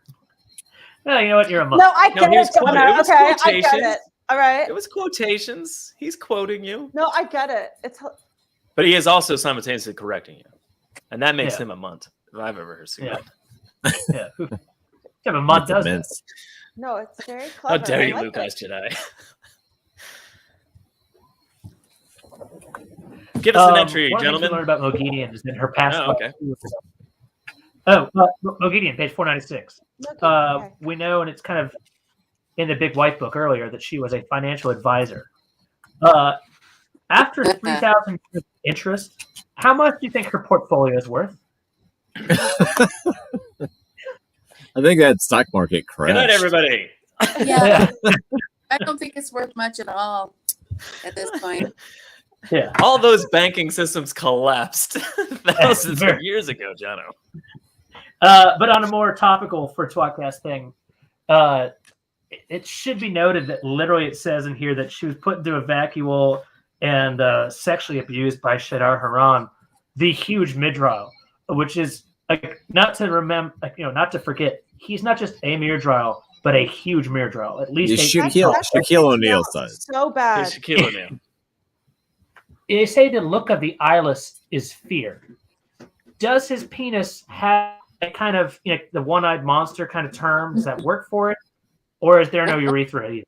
S4: No, you know what? You're a Munt.
S6: No, I get it, Jono. Okay, I get it. All right.
S1: It was quotations. He's quoting you.
S6: No, I get it.
S1: But he is also simultaneously correcting you. And that makes
S4: Yeah.
S1: him a munt, if I've ever seen
S4: Yeah.
S1: it.
S4: Yeah. Yeah, but Mutt does it.
S2: Immense.
S6: No, it's very
S1: How
S6: clever.
S1: dare
S6: I
S1: you,
S6: like
S1: Luke
S6: it.
S1: Ice Jedi. Give us an entry,
S4: One thing we
S1: gentlemen.
S4: learned about Mogedian is that her past.
S1: Oh, okay.
S4: Mogedian, page 496.
S6: Okay.
S4: We know, and it's kind of in the big white book earlier, that she was a financial advisor. After 3,000 interest, how much do you think her portfolio is worth?
S2: I think that stock market
S1: Good
S2: crashed.
S1: night, everybody.
S5: Yeah, I don't think it's worth much at all at this point.
S4: Yeah.
S1: All those banking systems collapsed thousands
S4: Very-
S1: of years ago, Jono.
S4: But on a more topical for tWoTcast thing, it should be noted that literally it says in here that she was put into a vacuole and sexually abused by Shadar Haran, the huge Midrail, which is like not to remember, not to forget, he's not just a Midrail, but a huge Midrail. At least
S2: He's
S4: a-
S2: Shaquille O'Neal size.
S6: So bad.
S1: Here's Shaquille O'Neal.
S4: They say the look of the eyeless is fear. Does his penis have a kind of the one-eyed monster kind of term? Does that work for it, or is there no urethra either?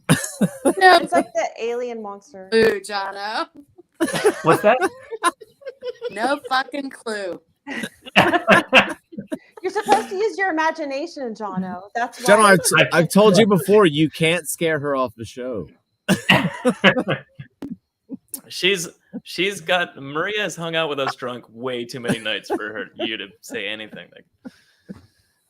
S5: No,
S6: It's like the alien monster.
S5: clue, Jono.
S4: What's that?
S5: No fucking clue.
S6: You're supposed to use your imagination, Jono. That's why.
S2: John, I've told you before, you can't scare her off the show.
S1: Maria has hung out with us drunk way too many nights for you to say anything.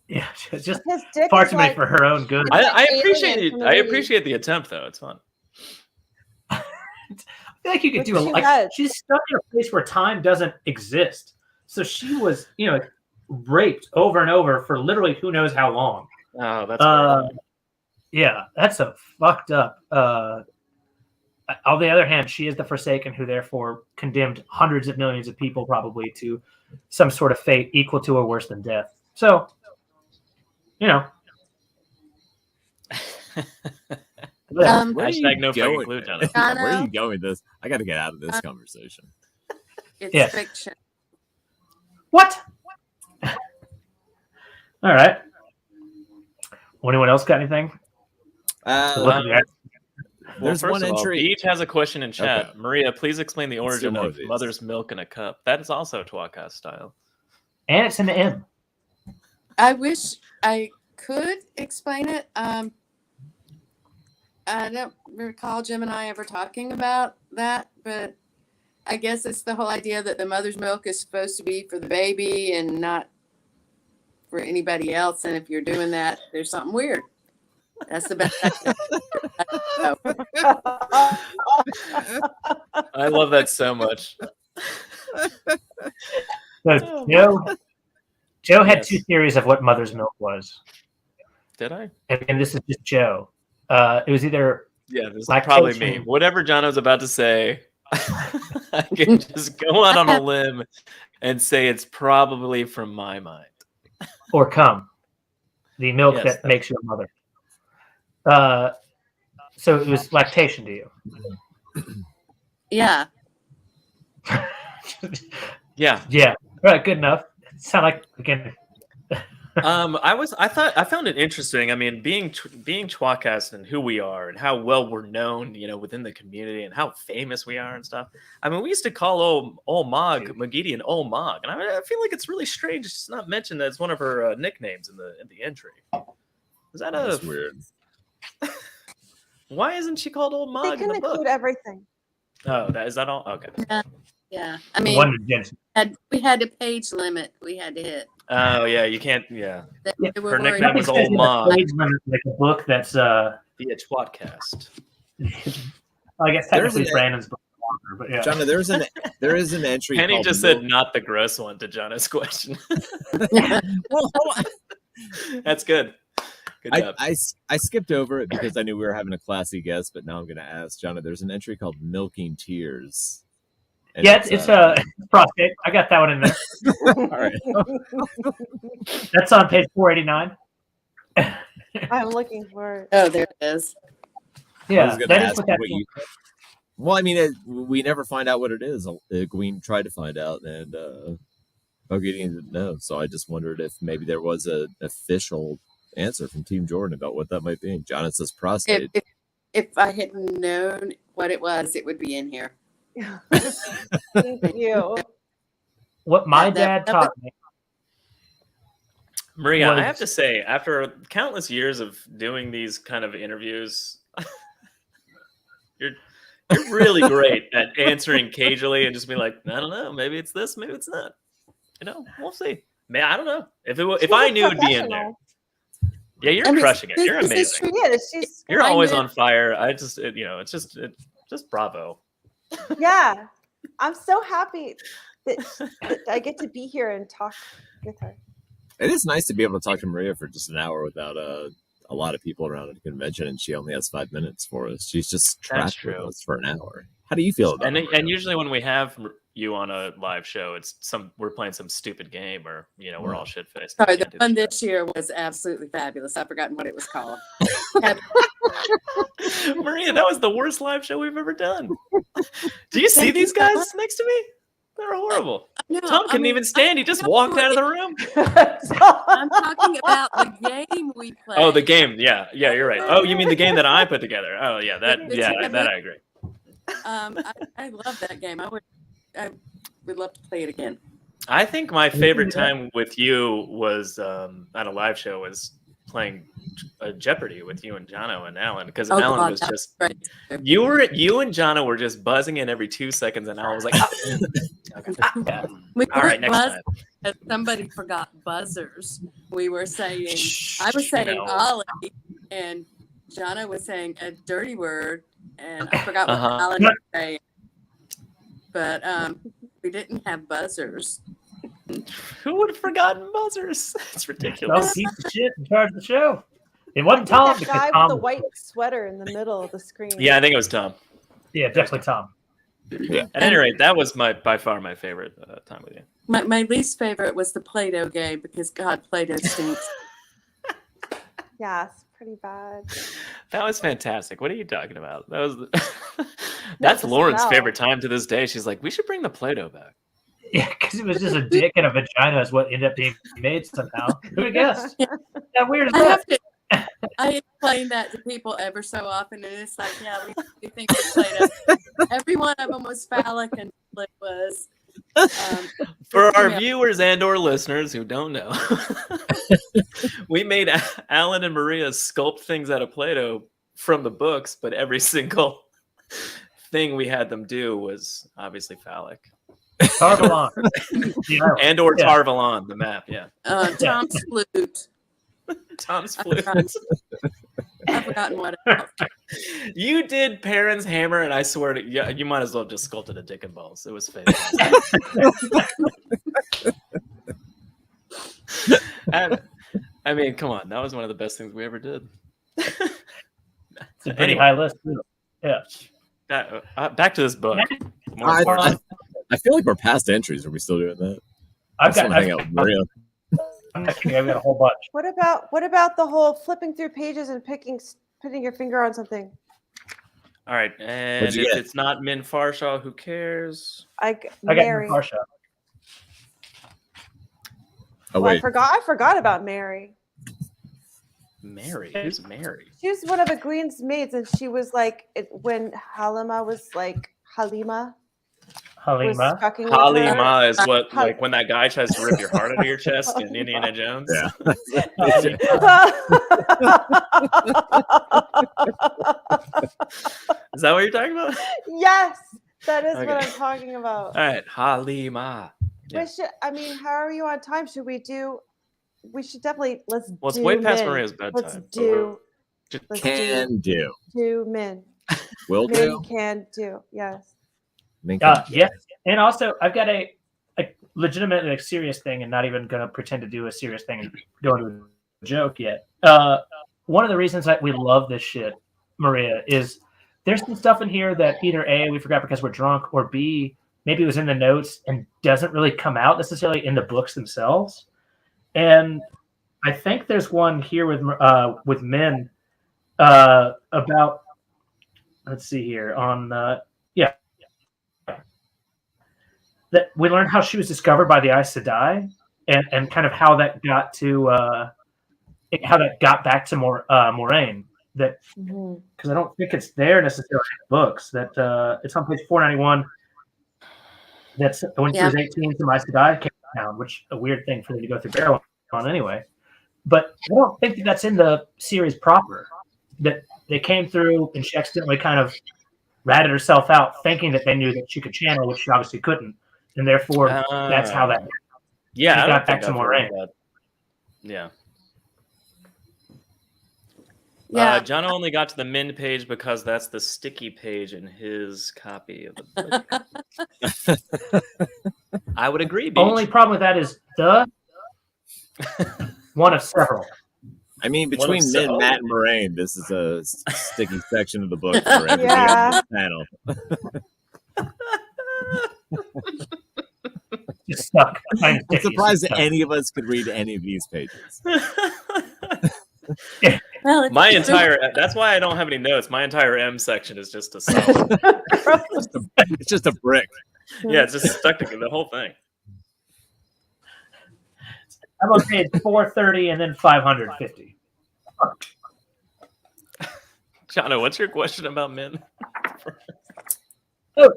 S4: Yeah, it's just
S6: His dick
S4: far
S6: is
S4: too many
S6: like,
S4: for her own good.
S1: I
S6: Alien
S1: appreciate it.
S6: from the
S1: I
S6: movie.
S1: appreciate the attempt, though. It's fun.
S4: I feel like you could
S6: Which
S4: do a
S6: she
S4: like.
S6: has.
S4: She's stuck in a place where time doesn't exist, so she was, raped over and over for literally who knows how long.
S1: Oh, that's horrible.
S4: Yeah, that's a fucked up. On the other hand, she is the Forsaken, who therefore condemned hundreds of millions of people probably to some sort of fate equal to or worse than death. So,
S2: Where are you
S1: Hashtag no fucking
S2: going?
S1: clue, Johnny.
S2: Where are you going with this? I got to get out of this conversation.
S5: It's
S4: Yes.
S5: fiction.
S4: what? All right. Anyone else got anything? Looking at-
S2: There's
S1: First
S2: one
S1: of all,
S2: entry.
S1: Beach has a question in chat.
S2: Okay.
S1: Maria, please explain the
S2: Let's do
S1: origin
S2: more
S1: of
S2: of these.
S1: mother's milk in a cup. That is also tWoTcast style.
S4: and it's an M.
S5: I wish I could explain it. I don't recall Jim and I ever talking about that, but I guess it's the whole idea that the mother's milk is supposed to be for the baby and not for anybody else. And if you're doing that, there's something weird. That's the best.
S1: I love that so much.
S4: So Joe had
S1: Yes.
S4: two theories of what mother's milk was,
S1: Did I?
S4: and this is just Joe. It was either
S1: Yeah, this is
S4: Lactation.
S1: probably me. Whatever Jono's about to say, I can just go out on a limb and say it's probably from my mind.
S4: or cum, the milk
S1: Yes,
S4: that
S1: that's-
S4: makes you a mother. So it was lactation to you.
S5: Yeah.
S1: Yeah.
S4: Yeah. All right. Good enough. Sound like again.
S1: I found it interesting. I mean, being tWoTcast and who we are and how well we're known, within the community and how famous we are and stuff. I mean, we used to call old Mogedian old Mog, and I feel like it's really strange it's not mentioned as one of her nicknames in the entry. Is that
S2: That's weird.
S1: Why isn't she called old
S6: They
S1: Mog in
S6: can
S1: the book?
S6: include everything.
S1: Oh, is that all? Okay.
S5: Yeah. I mean,
S4: Wonder, Jen.
S5: we had a page limit we had to hit.
S1: Oh yeah, you can't. Yeah,
S5: They
S4: Yeah,
S5: were
S1: her
S5: worried
S1: nickname was
S4: Nothing says
S1: Old
S4: in the
S1: Mog.
S4: page limit like a book that's
S1: via tWoTcast.
S4: I guess
S2: There's
S4: technically
S2: an-
S4: Brandon's book, but yeah.
S2: John, there is an entry.
S1: Penny
S2: called
S1: just said not the gross one to Jono's question.
S2: Well, hold on.
S1: That's good. Good job.
S2: I skipped over it because I knew we were having a classy guest, but now I'm going to ask John. There's an entry called "Milking Tears." And
S4: Yeah, it's prostate. I got that one in there.
S2: all right.
S4: That's on page 489.
S6: I'm looking for it.
S5: Oh, there it is.
S4: Yeah,
S2: was gonna
S4: that is
S2: ask
S4: what that
S2: what you. Well, I mean, we never find out what it is. Gween tried to find out, and Bogey didn't know. So I just wondered if maybe there was an official answer from Team Jordan about what that might be. Jonathan says prostate.
S5: If I had known what it was, it would be in here.
S6: Thank you.
S4: What my dad taught me.
S1: Maria,
S4: was-
S1: I have to say, after countless years of doing these kind of interviews, you're really great at answering cagely and just be like, I don't know, maybe it's this, maybe it's not. You know, we'll see. Man, I don't know. If I knew it'd be in there. Yeah, you're crushing it. You're amazing. You're always on fire. It's just bravo.
S6: Yeah, I'm so happy that I get to be here and talk with her.
S2: It is nice to be able to talk to Maria for just an hour without a lot of people around at the convention, and she only has 5 minutes for us. She's just trapped with us for an hour. How do you feel about it?
S1: And usually when we have you on a live show, we're playing some stupid game, or we're all shit faced.
S5: Sorry, the one this year was absolutely fabulous. I've forgotten what it was called.
S1: Maria, that was the worst live show we've ever done. Do you see these guys next to me? They're horrible.
S5: No,
S1: Tom couldn't even stand. He just walked out of the room.
S5: I'm talking about the game we played.
S1: Oh, the game. Yeah, you're right. Oh, you mean the game that I put together? Oh, yeah, that I agree.
S5: I love that game. I would love to play it again.
S1: I think my favorite time with you was at a live show was playing Jeopardy with you and Jono and Alan, because Alan was just you and Jono were just buzzing in every 2 seconds, and Alan was like,
S5: All
S1: right, next time.
S5: Somebody forgot buzzers. We were saying, I was saying Ollie, and Jono was saying a dirty word, and I forgot what Alan was saying. But we didn't have buzzers.
S1: Who would have forgotten buzzers? It's ridiculous.
S4: No piece of shit in charge of the show. It wasn't Tom,
S6: That
S4: because
S6: guy
S4: Tom.
S6: with the white sweater in the middle of the screen.
S1: Yeah, I think it was Tom.
S4: Yeah, definitely Tom.
S2: Yeah.
S1: At any rate, that was by far my favorite time with you.
S5: My least favorite was the Play-Doh game, because God, Play-Doh stinks.
S6: Yeah, it's pretty bad.
S1: That was fantastic. What are you talking about? That was that's Lauren's favorite time to this day. She's like, we should bring the Play-Doh back.
S4: Yeah, because it was just a dick and a vagina is what ended up being made somehow. Who would guess? How weird is that?
S5: I explain that to people ever so often, and it's like, yeah, we think it's Play-Doh. Every one of them was phallic, and it was.
S1: For our viewers and/or listeners who don't know, we made Alan and Maria sculpt things out of Play-Doh from the books, but every single thing we had them do was obviously phallic.
S4: Tarvalon.
S1: And/or Tarvalon, the map, yeah.
S5: Tom's flute.
S1: Tom's flute.
S5: I've forgotten what else.
S1: You did Perrin's hammer, and I swear to you might as well have just sculpted a dick and balls. It was fantastic. I mean, come on, that was one of the best things we ever did.
S4: It's a pretty high list, too. Yeah.
S1: Back to this book.
S2: I feel like we're past entries. Are we still doing that? I just want to hang out with Maria.
S4: I'm not kidding. I've got a whole bunch.
S6: What about the whole flipping through pages and putting your finger on something?
S1: All right, and if it's not Min Farshaw, who cares?
S6: I
S4: got
S6: Mary.
S4: Min Farshaw.
S2: Oh wait,
S6: I forgot about Mary.
S1: Mary? Who's Mary?
S6: She was one of Egwene's maids, and she was like when Halima was like Halima.
S4: Halima
S1: is what, like when that guy tries to rip your heart out of your chest in Indiana Jones.
S2: Yeah.
S1: Is that what you're talking about?
S6: Yes, that is what I'm talking about.
S1: All right, Halima. Yeah.
S6: How are you on time? Should we do? We should definitely let's.
S1: Well, it's
S6: do
S1: way past
S6: Min.
S1: Maria's bedtime.
S6: Let's do.
S2: Can do.
S6: Do Min.
S2: Will do.
S6: Can do. Yes.
S4: Yes, and also I've got a legitimate and serious thing, and not even going to pretend to do a serious thing and go into a joke yet. One of the reasons that we love this shit, Maria, is there's some stuff in here that either A, we forgot because we're drunk, or B, maybe it was in the notes and doesn't really come out necessarily in the books themselves. And I think there's one here with Min about let's see here on yeah, that we learned how she was discovered by the Aes Sedai, and kind of how that got to how that got back to Moraine. That because I don't think it's there necessarily in the books. That it's on page 491. That's when she was 18, some Aes Sedai came down, which a weird thing for them to go through barrel on anyway. But I don't think that's in the series proper. That they came through and she accidentally kind of ratted herself out, thinking that they knew that she could channel, which she obviously couldn't, and therefore that's how that.
S1: Yeah, I
S4: got
S1: don't
S4: back
S1: think
S4: to
S1: I've
S4: Moraine.
S1: heard that. Yeah.
S5: Yeah.
S1: John only got to the Min page because that's the sticky page in his copy of the book. I would agree. Beach.
S4: Only problem with that is one of several.
S2: I mean, between Min, Matt, and Moraine, this is a sticky section of the book for everybody on this panel.
S4: Just stuck.
S2: I'm surprised that any of us could read any of these pages.
S5: Well,
S1: My entire that's why I don't have any notes. My entire M section is just a solid.
S2: It's just a brick.
S1: Yeah, it's just stuck together, the whole thing.
S4: I'm on page 430 and then 550.
S1: Jono, what's your question about Min?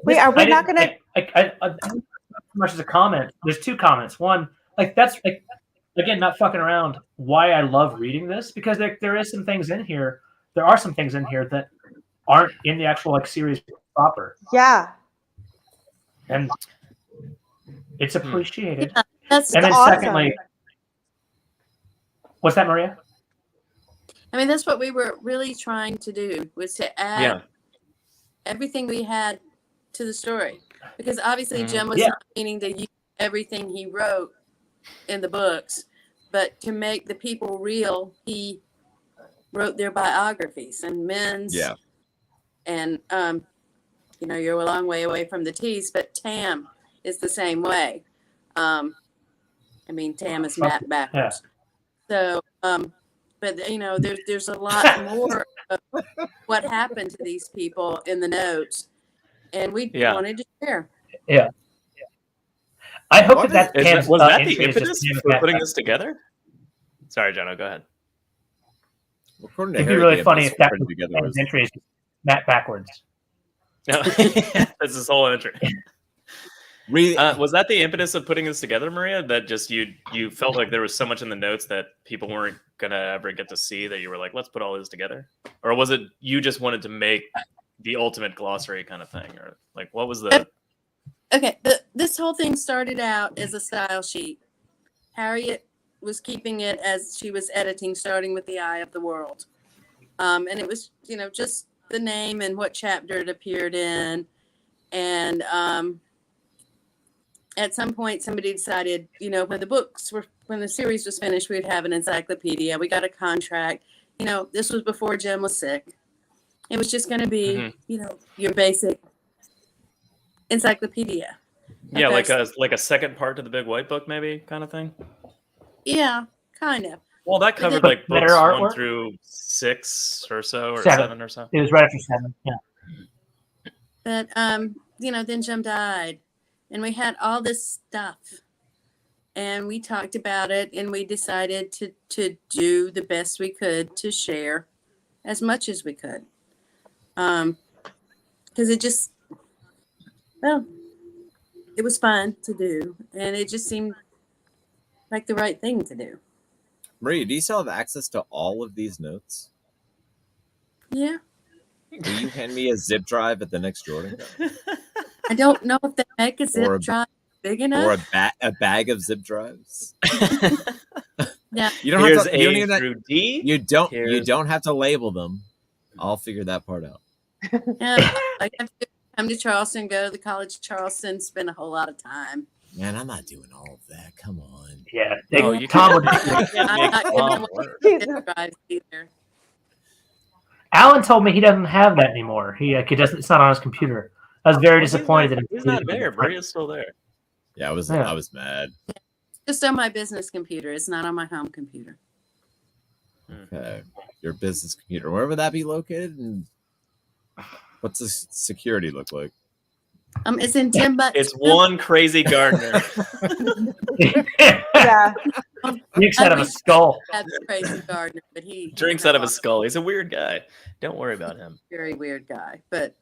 S6: Wait, are we not gonna?
S4: I much as a comment. There's two comments. One, like that's like again, not fucking around. Why I love reading this because there is some things in here. There are some things in here that aren't in the actual like series proper.
S6: Yeah,
S4: and it's appreciated.
S5: Yeah, that's
S4: and then
S6: awesome.
S4: secondly, what's that, Maria?
S5: I mean, that's what we were really trying to do was to add everything we had to the story. Because obviously Jim was not meaning to use everything he wrote in the books, but to make the people real, he wrote their biographies and Min's.
S2: Yeah.
S5: And, you know, you're a long way away from the T's, but Tam is the same way. I mean, Tam is Matt backwards. So, but you know, there's a lot more of what happened to these people in the notes, and we wanted to share.
S4: Yeah. I hope that Tam's
S1: was that the
S4: entry is
S1: impetus
S4: just
S1: for putting this together? Sorry, Jono, go ahead.
S4: It'd be really funny if that was entry is Matt backwards.
S1: No, that's his whole entry. Was that the impetus of putting this together, Maria? That just you felt like there was so much in the notes that people weren't gonna ever get to see that you were like, let's put all this together? Or was it you just wanted to make the ultimate glossary kind of thing? Or like what was the
S5: Okay, this whole thing started out as a style sheet. Harriet was keeping it as she was editing, starting with the Eye of the World. And it was, you know, just the name and what chapter it appeared in. And at some point, somebody decided, you know, when the series was finished, we'd have an encyclopedia. We got a contract. You know, this was before Jim was sick. It was just going to be, you know, your basic encyclopedia.
S1: Yeah, like a second part to the Big White Book, maybe kind of thing.
S5: Yeah, kind of.
S1: Well, that covered like books
S4: artwork?
S1: 1 through 6 or so, or 7 or so.
S4: It was right after 7. Yeah.
S5: But you know, then Jim died, and we had all this stuff, and we talked about it, and we decided to do the best we could to share as much as we could, because it just, well, it was fun to do, and it just seemed like the right thing to do.
S2: Maria, do you still have access to all of these notes?
S5: Yeah.
S2: Will you hand me a zip drive at the next Jordan?
S5: I don't know if they make a zip drive big enough.
S2: Or a bag of zip drives.
S5: Yeah.
S2: You don't
S1: Here's
S2: have to. You don't,
S1: A
S2: even,
S1: through D.
S2: you don't have to label them. I'll figure that part out.
S5: Yeah, I have to come to Charleston, go to the College of Charleston, spend a whole lot of time.
S2: Man, I'm not doing all of that. Come on.
S4: Yeah.
S1: You
S4: Tom would.
S5: I'm not giving away zip drives either.
S4: Alan told me he doesn't have that anymore. He doesn't. It's not on his computer. I was very disappointed that
S1: He's not there. Maria's still there.
S2: Yeah, I was mad.
S5: Just on my business computer. It's not on my home computer.
S2: Okay. Your business computer. Where would that be located? What's the security look like?
S5: It's in 10 bucks.
S1: It's one crazy gardener.
S6: Yeah.
S4: Drinks out of a skull.
S5: That's crazy gardener, but he
S1: Drinks out of a skull. He's a weird guy. Don't worry about him.
S5: Very weird guy, but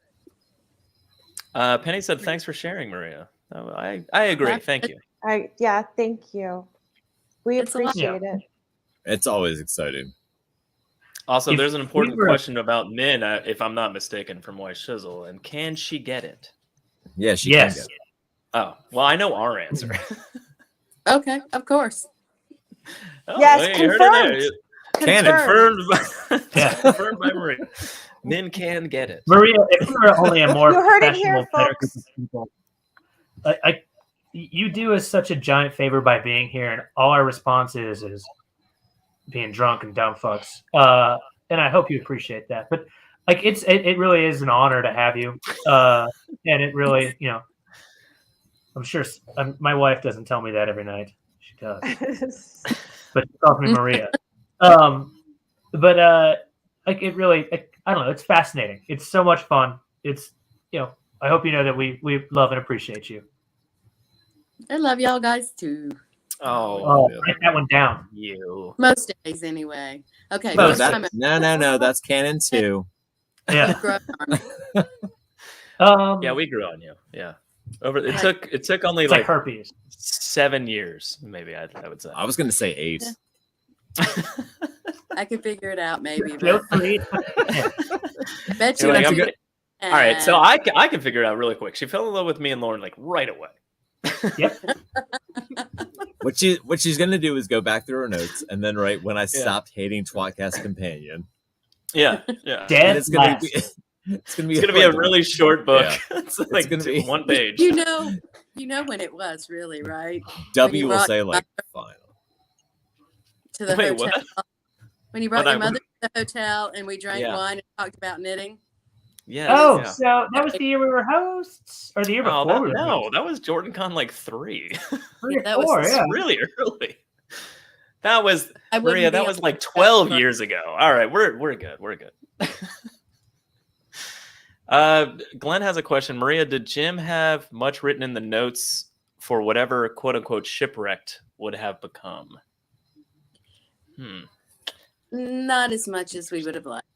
S1: Penny said, "Thanks for sharing, Maria." Oh, I agree. Thank you.
S6: Thank you. We
S5: It's a lot.
S6: appreciate it.
S2: It's always exciting.
S1: Also,
S4: If
S1: there's an
S4: we
S1: important
S4: were-
S1: question about Min, if I'm not mistaken, from White Shizzle, and can she get it?
S2: Yeah, she
S4: Yes.
S2: can get it.
S1: Oh, well, I know our answer.
S5: okay, of course.
S1: Oh,
S6: Yes,
S1: well, you heard it there.
S6: confirmed.
S1: Confirmed by,
S4: Yeah.
S1: confirmed by Maria. Min can get it.
S4: Maria, if you were only a more
S6: You heard it here,
S4: professional, better
S6: folks.
S4: group of people, you do us such a giant favor by being here, and all our response is being drunk and dumb fucks. And I hope you appreciate that. But like, it really is an honor to have you, and it really, I'm sure my wife doesn't tell me that every night. She does, but she calls me Maria. Like it really, I don't know. It's fascinating. It's so much fun. It's, I hope you know that we love and appreciate you.
S5: I love y'all guys too.
S1: Oh,
S4: Write that one down.
S1: you.
S5: Most days, anyway. Okay,
S4: No,
S5: first time
S2: No, that's canon too.
S4: Yeah.
S5: I grew up on.
S1: Yeah, we grew on you. Yeah. It took only
S4: It's like
S1: like
S4: herpes.
S1: 7 years, maybe I would say.
S2: I was gonna say 8.
S5: I could figure it out, maybe.
S4: No,
S5: But
S4: three.
S5: bet
S1: You're
S5: you.
S1: like,
S5: I
S1: I'm
S5: did.
S1: good. All right, so I can figure it out really quick. She fell in love with me and Lauren like right away.
S4: Yep.
S2: What she's gonna do is go back through her notes and then write when I stopped hating tWoTcast Companion.
S1: Yeah.
S2: And
S4: Dead
S2: it's gonna
S4: last.
S2: be it's gonna be
S1: a really short book.
S2: Yeah.
S1: It's like
S2: gonna be-
S1: one page.
S5: You know when it was really, right?
S2: W will
S5: brought
S2: say like final.
S5: To the
S1: Wait,
S5: hotel.
S1: what?
S5: When you brought
S1: What
S5: your
S1: I-
S5: mother to the hotel and we drank
S1: Yeah.
S5: wine and talked about knitting.
S1: Yeah.
S4: Oh,
S1: yeah.
S4: so that was the year we were hosts, or the year
S1: Oh,
S4: before?
S1: that was Jordan Con like 3.
S4: 3 or
S5: That was
S4: 4, yeah.
S1: Really early. That was
S5: I wouldn't
S1: Maria.
S5: be
S1: That
S5: able
S1: was
S5: to
S1: like
S5: do that
S1: 12
S5: for-
S1: years ago. All right, we're good. We're good. Glenn has a question. Maria, did Jim have much written in the notes for whatever quote unquote shipwrecked would have become?
S5: Not as much as we would have liked.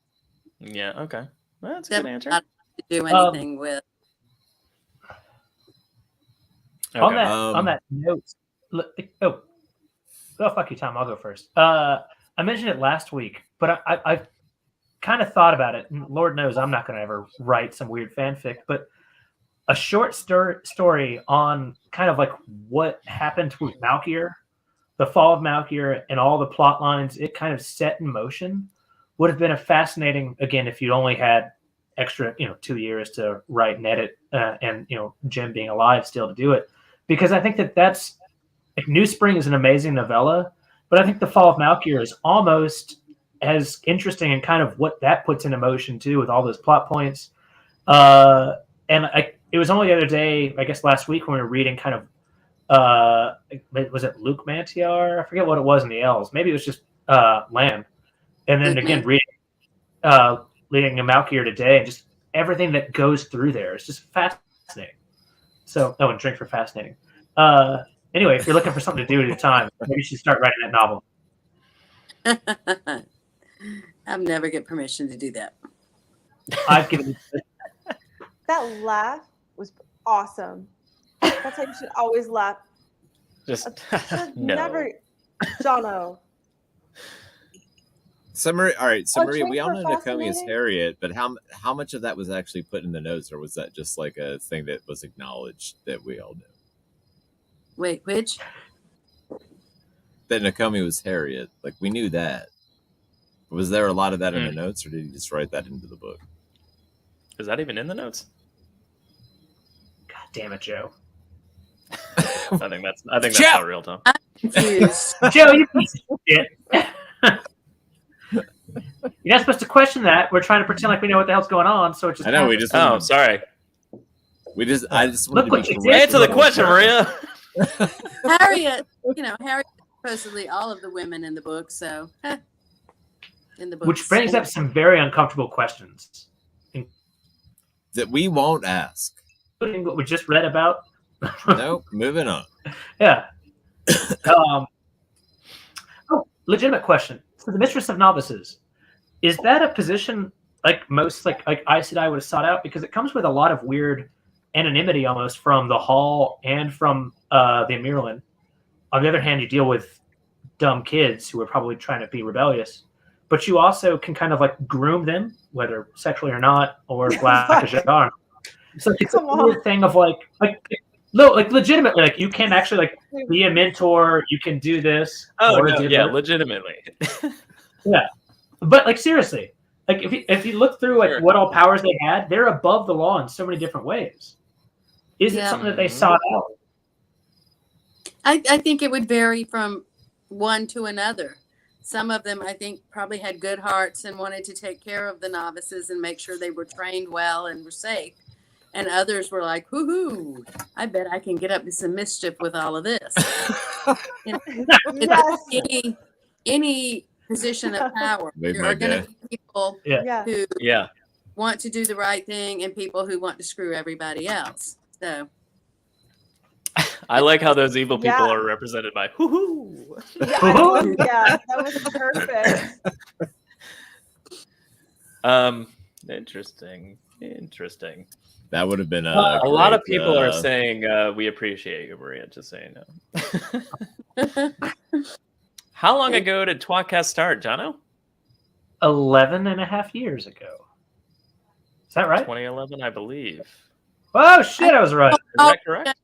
S1: Yeah. Okay. Well, that's a good answer.
S5: Not to do anything with.
S4: On
S1: Okay.
S4: that note, fuck you, Tom. I'll go first. I mentioned it last week, but I've kind of thought about it. And Lord knows I'm not going to ever write some weird fanfic, but a short story on kind of like what happened with Malkier, the fall of Malkier, and all the plot lines it kind of set in motion would have been a fascinating. Again, if you only had extra, 2 years to write and edit, and Jim being alive still to do it, because I think that's like, New Spring is an amazing novella, but I think the fall of Malkier is almost as interesting and kind of what that puts into motion too, with all those plot points. It was only the other day, I guess last week, when we were reading kind of, was it Luke Mantiar? I forget what it was in the L's. Maybe it was just Lamb. And then again, reading Malkier today, and just everything that goes through there. It's just fascinating. So, and drink for fascinating. Anyway, if you're looking for something to do at your time, maybe you should start writing that novel.
S5: I'll never get permission to do that.
S4: I've given
S6: That laugh was awesome. That's how you should always laugh.
S1: Just
S6: Should
S1: no.
S6: Never, Jono.
S2: So Maria, all right. So
S6: Oh,
S2: Maria, we all know
S6: Drink for
S2: Nakomi is
S6: fascinating?
S2: Harriet, but how much of that was actually put in the notes, or was that just like a thing that was acknowledged that we all knew?
S5: Wait, which?
S2: That Nakomi was Harriet, like we knew that. Was there a lot of that in the notes, or did he just write that into the book?
S1: Is that even in the notes?
S4: God damn it, Joe.
S1: I think that's not real, Tom.
S5: Confused.
S4: Joe, you piece of shit. You're not supposed to question that. We're trying to pretend like we know what the hell's going on, so it just
S2: I know we
S4: happens.
S2: just.
S1: Oh, sorry.
S2: I just
S4: Look
S2: wanted
S4: what
S2: to be
S4: you
S2: correct.
S1: Answer the question, Maria.
S5: Harriet, Harriet supposedly all of the women in the book, so in the book.
S4: Which brings up some very uncomfortable questions.
S2: that we won't ask.
S4: Including what we just read about.
S2: Nope. Moving on.
S4: Yeah. Legitimate question. So the Mistress of Novices, is that a position like most like Aes Sedai would have sought out? Because it comes with a lot of weird anonymity almost from the Hall and from the Amirlan. On the other hand, you deal with dumb kids who are probably trying to be rebellious, but you also can kind of like groom them, whether sexually or not, or black as you are. So it's a weird thing of like legitimately, like you can actually like be a mentor. You can do this.
S1: Oh no, yeah, legitimately.
S4: Yeah, but like seriously, like if you look through like what all powers they had, they're above the law in so many different ways. Is it something that they sought out?
S5: I think it would vary from one to another. Some of them, I think, probably had good hearts and wanted to take care of the novices and make sure they were trained well and were safe. And others were like, hoo-hoo, I bet I can get up to some mischief with all of this. Any position of power, there are going to be people who want to do the right thing and people who want to screw everybody else. So
S1: I like how those evil people are represented by hoo-hoo.
S6: Yeah, that was perfect.
S1: Interesting.
S2: That would have been
S1: a lot of people are saying we appreciate you, Maria. Just saying no. How long ago did tWoTcast start, Jono?
S4: 11 and a half years ago. Is that right?
S1: 2011, I believe.
S4: Oh shit, I was right.
S1: Is that correct?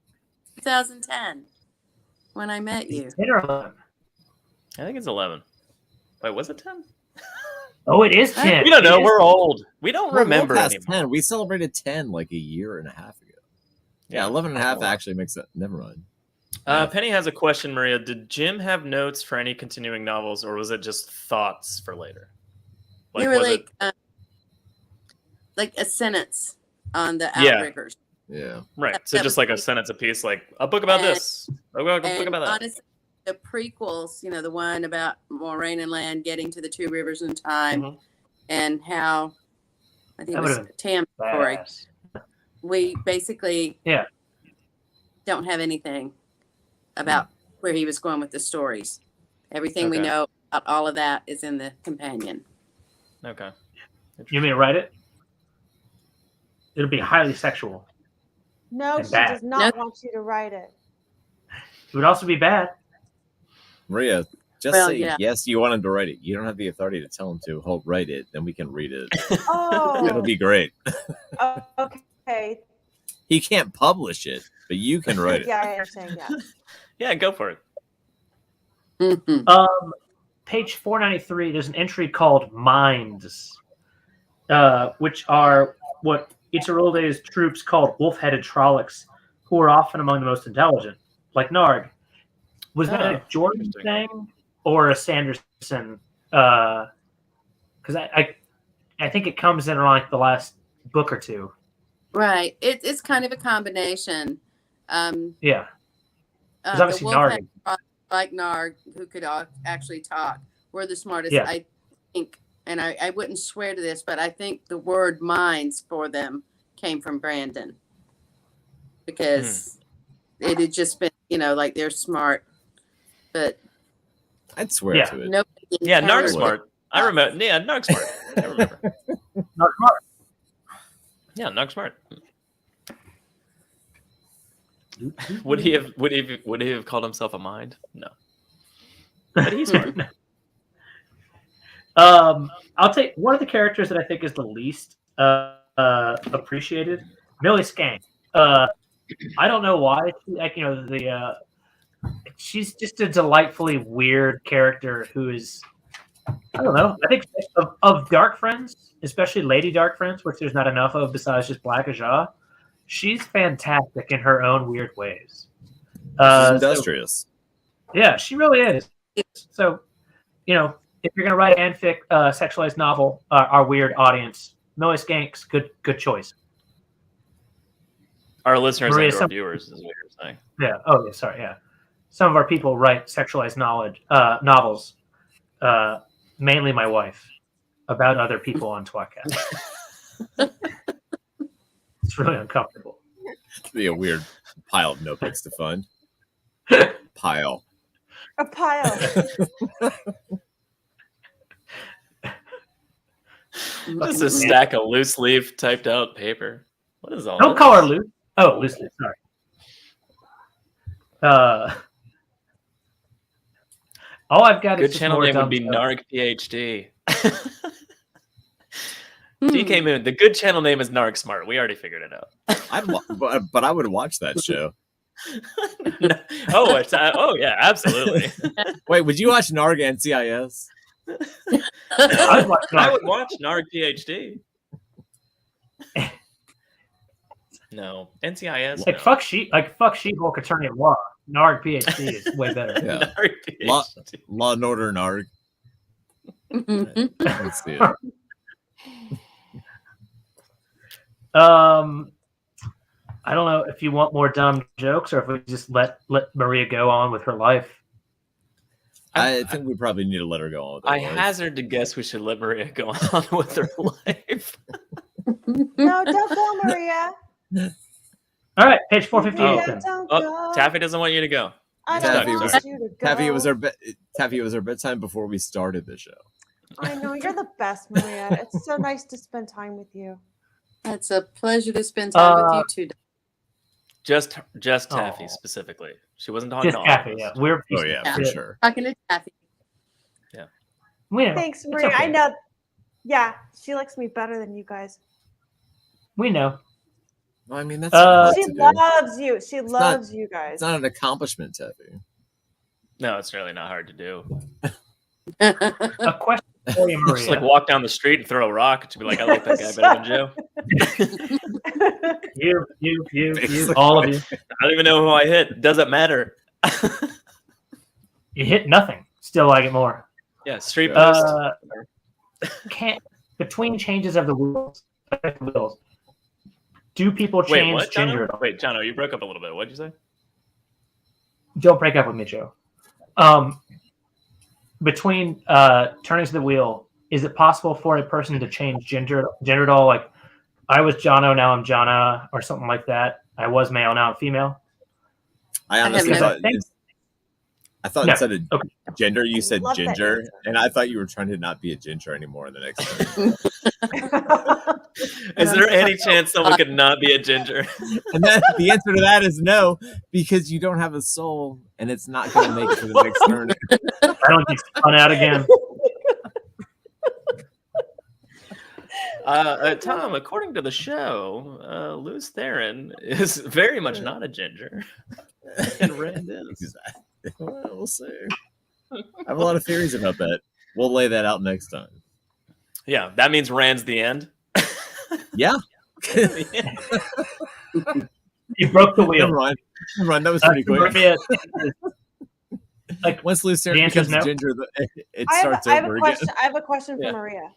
S5: 2010, when I met you.
S4: 10 or 11?
S1: I think it's 11. Wait, was it 10?
S4: Oh, it is 10.
S1: We don't know. We're old. We don't remember anymore.
S2: 10. We celebrated 10 like a year and a half ago. Yeah, 11 and a half actually makes it. Never mind.
S1: Penny has a question, Maria. Did Jim have notes for any continuing novels, or was it just thoughts for later?
S5: They were like a sentence on the outriggers.
S2: Yeah.
S1: Right. So just like a sentence a piece, like a book about this. A book about that.
S5: Honestly, the prequels, the one about Moraine and Land getting to the two rivers in time, and how I think it was Tam's story. We basically don't have anything about where he was going with the stories. Everything we know about all of that is in the companion.
S1: Okay.
S4: You mean write it? It'll be highly sexual.
S6: No, she does not want you to write it.
S4: It would also be bad.
S2: Maria, just say yes, you want him to write it. You don't have the authority to tell him to write it, then we can read it.
S6: Oh.
S2: It'll be great.
S6: Okay.
S2: He can't publish it, but you can write it.
S6: Yeah, I understand. Yeah.
S1: Yeah, go for it.
S4: Page 493, there's an entry called Minds, which are what Ituralde's troops called wolf-headed Trollocs, who are often among the most intelligent, like Narg. Was that a Jordan thing or a Sanderson? Because I think it comes in around like the last book or two.
S5: Right. It's kind of a combination.
S4: Yeah.
S5: The
S4: obviously
S5: wolf like Narg, who could actually talk, were the smartest, I think. And I wouldn't swear to this, but I think the word minds for them came from Brandon. Because it had just been, like they're smart. But
S2: I'd swear to it.
S1: Yeah, Narg's smart. I remember. Yeah, Narg's smart. I remember.
S4: Narg's smart.
S1: Yeah, Narg's smart. Would he have called himself a mind? No. But he's smart.
S4: I'll take one of the characters that I think is the least appreciated, Millie Skank. I don't know why. She's just a delightfully weird character who is, I don't know. I think of Dark Friends, especially Lady Dark Friends, which there's not enough of besides just Black Ajah, she's fantastic in her own weird ways.
S2: She's industrious.
S4: Yeah, she really is. So, if you're going to write an fanfic sexualized novel, our weird audience, Millie Skank's good choice.
S1: Our listeners
S4: Maria,
S1: and our viewers is what you're saying.
S4: Yeah. Oh, yeah. Sorry. Yeah. Some of our people write sexualized novels, mainly my wife, about other people on tWoTcast. It's really uncomfortable.
S2: It'd be a weird pile of notebooks to fund. Pile.
S6: A pile.
S1: Just a stack of loose leaf typed out paper. What is all
S4: Don't
S1: this?
S4: call her loose. Oh, loose leaf. Sorry. All I've got
S1: Good
S4: is just
S1: channel
S4: more
S1: name would
S4: dumb
S1: be
S4: stuff.
S1: Narg PhD. DK Moon. The good channel name is Narg Smart. We already figured it out.
S2: But I would watch that show.
S1: No. Oh yeah, absolutely.
S2: Wait, would you watch Narg NCIS?
S4: I'd watch
S1: I
S4: Narg.
S1: would watch Narg PhD. No, NCIS.
S4: Like
S1: no.
S4: fuck She-Hulk Attorney at Law. Narg PhD is way better.
S2: Yeah.
S1: Narg
S2: Law,
S1: PhD.
S2: Law and Order Narg. Let's see it.
S4: I don't know if you want more dumb jokes or if we just let Maria go on with her life.
S2: I think we probably need to let her go on with her
S1: I
S2: life.
S1: hazard to guess we should let Maria go on with her life.
S6: No, don't go, Maria.
S4: All right, page 458.
S6: Maria,
S4: then.
S6: don't
S1: Oh,
S6: go.
S1: Taffy doesn't want you to go.
S6: I
S2: Taffy
S6: don't
S2: was-
S6: want you to go.
S2: Taffy, it was our bedtime before we started the show.
S6: I know, you're the best, Maria. It's so nice to spend time with you.
S5: It's a pleasure to spend time with you too.
S1: Just Taffy
S4: Aw.
S1: specifically. She wasn't talking
S4: Just
S1: to all
S4: Taffy,
S1: of us.
S4: yeah. We're
S2: Oh yeah, for
S4: Yeah.
S2: sure.
S5: Talking to Taffy.
S4: We know.
S6: Thanks,
S4: It's
S6: Maria.
S4: okay.
S6: I know. Yeah, she likes me better than you guys.
S4: We know.
S2: Well, I mean, that's hard
S6: She
S2: to do.
S6: loves you. She
S2: not-
S6: loves you guys.
S2: It's not an accomplishment, Taffy.
S1: No, it's really not hard to do.
S4: A question for you,
S1: Just like
S4: Maria.
S1: walk down the street and throw a rock to be like, I like that guy better than Joe.
S4: You,
S2: Basically.
S4: all of you.
S1: I don't even know who I hit. Doesn't matter.
S4: You hit nothing. Still like it more.
S1: Yeah, street post.
S4: Between changes of the wheels, do people
S1: Wait,
S4: change
S1: what?
S4: ginger at
S1: Jono?
S4: all?
S1: Wait, Jono, you broke up a little bit. What'd you say?
S4: Don't break up with me, Joe. Between turnings of the wheel, is it possible for a person to change gender at all? Like, I was Jono, now I'm Jonna, or something like that. I was male, now I'm female.
S2: I honestly
S5: never-
S2: thought
S4: No.
S2: instead of
S6: Oh.
S2: gender, you said
S6: Love that
S2: ginger,
S6: answer.
S2: and I thought you were trying to not be a ginger anymore in the next turn.
S1: Is there any chance someone could not be a ginger?
S2: And then the answer to that is no, because you don't have a soul, and it's not going to make it to the next turn.
S4: I don't get spun out again.
S1: Tom, according to the show, Luz Theron is very much not a ginger. And Rand is.
S2: Well, we'll see. I have a lot of theories about that. We'll lay that out next time.
S1: Yeah, that means Rand's the end.
S2: Yeah.
S4: You broke the wheel.
S2: Never mind. That was pretty quick.
S4: Maria, like,
S2: Once Lucerne
S4: The answer's
S2: becomes
S4: no.
S2: ginger, it
S6: I
S2: starts
S6: have
S2: over
S6: a
S2: again.
S6: question. I have a question
S1: Yeah.
S6: for Maria.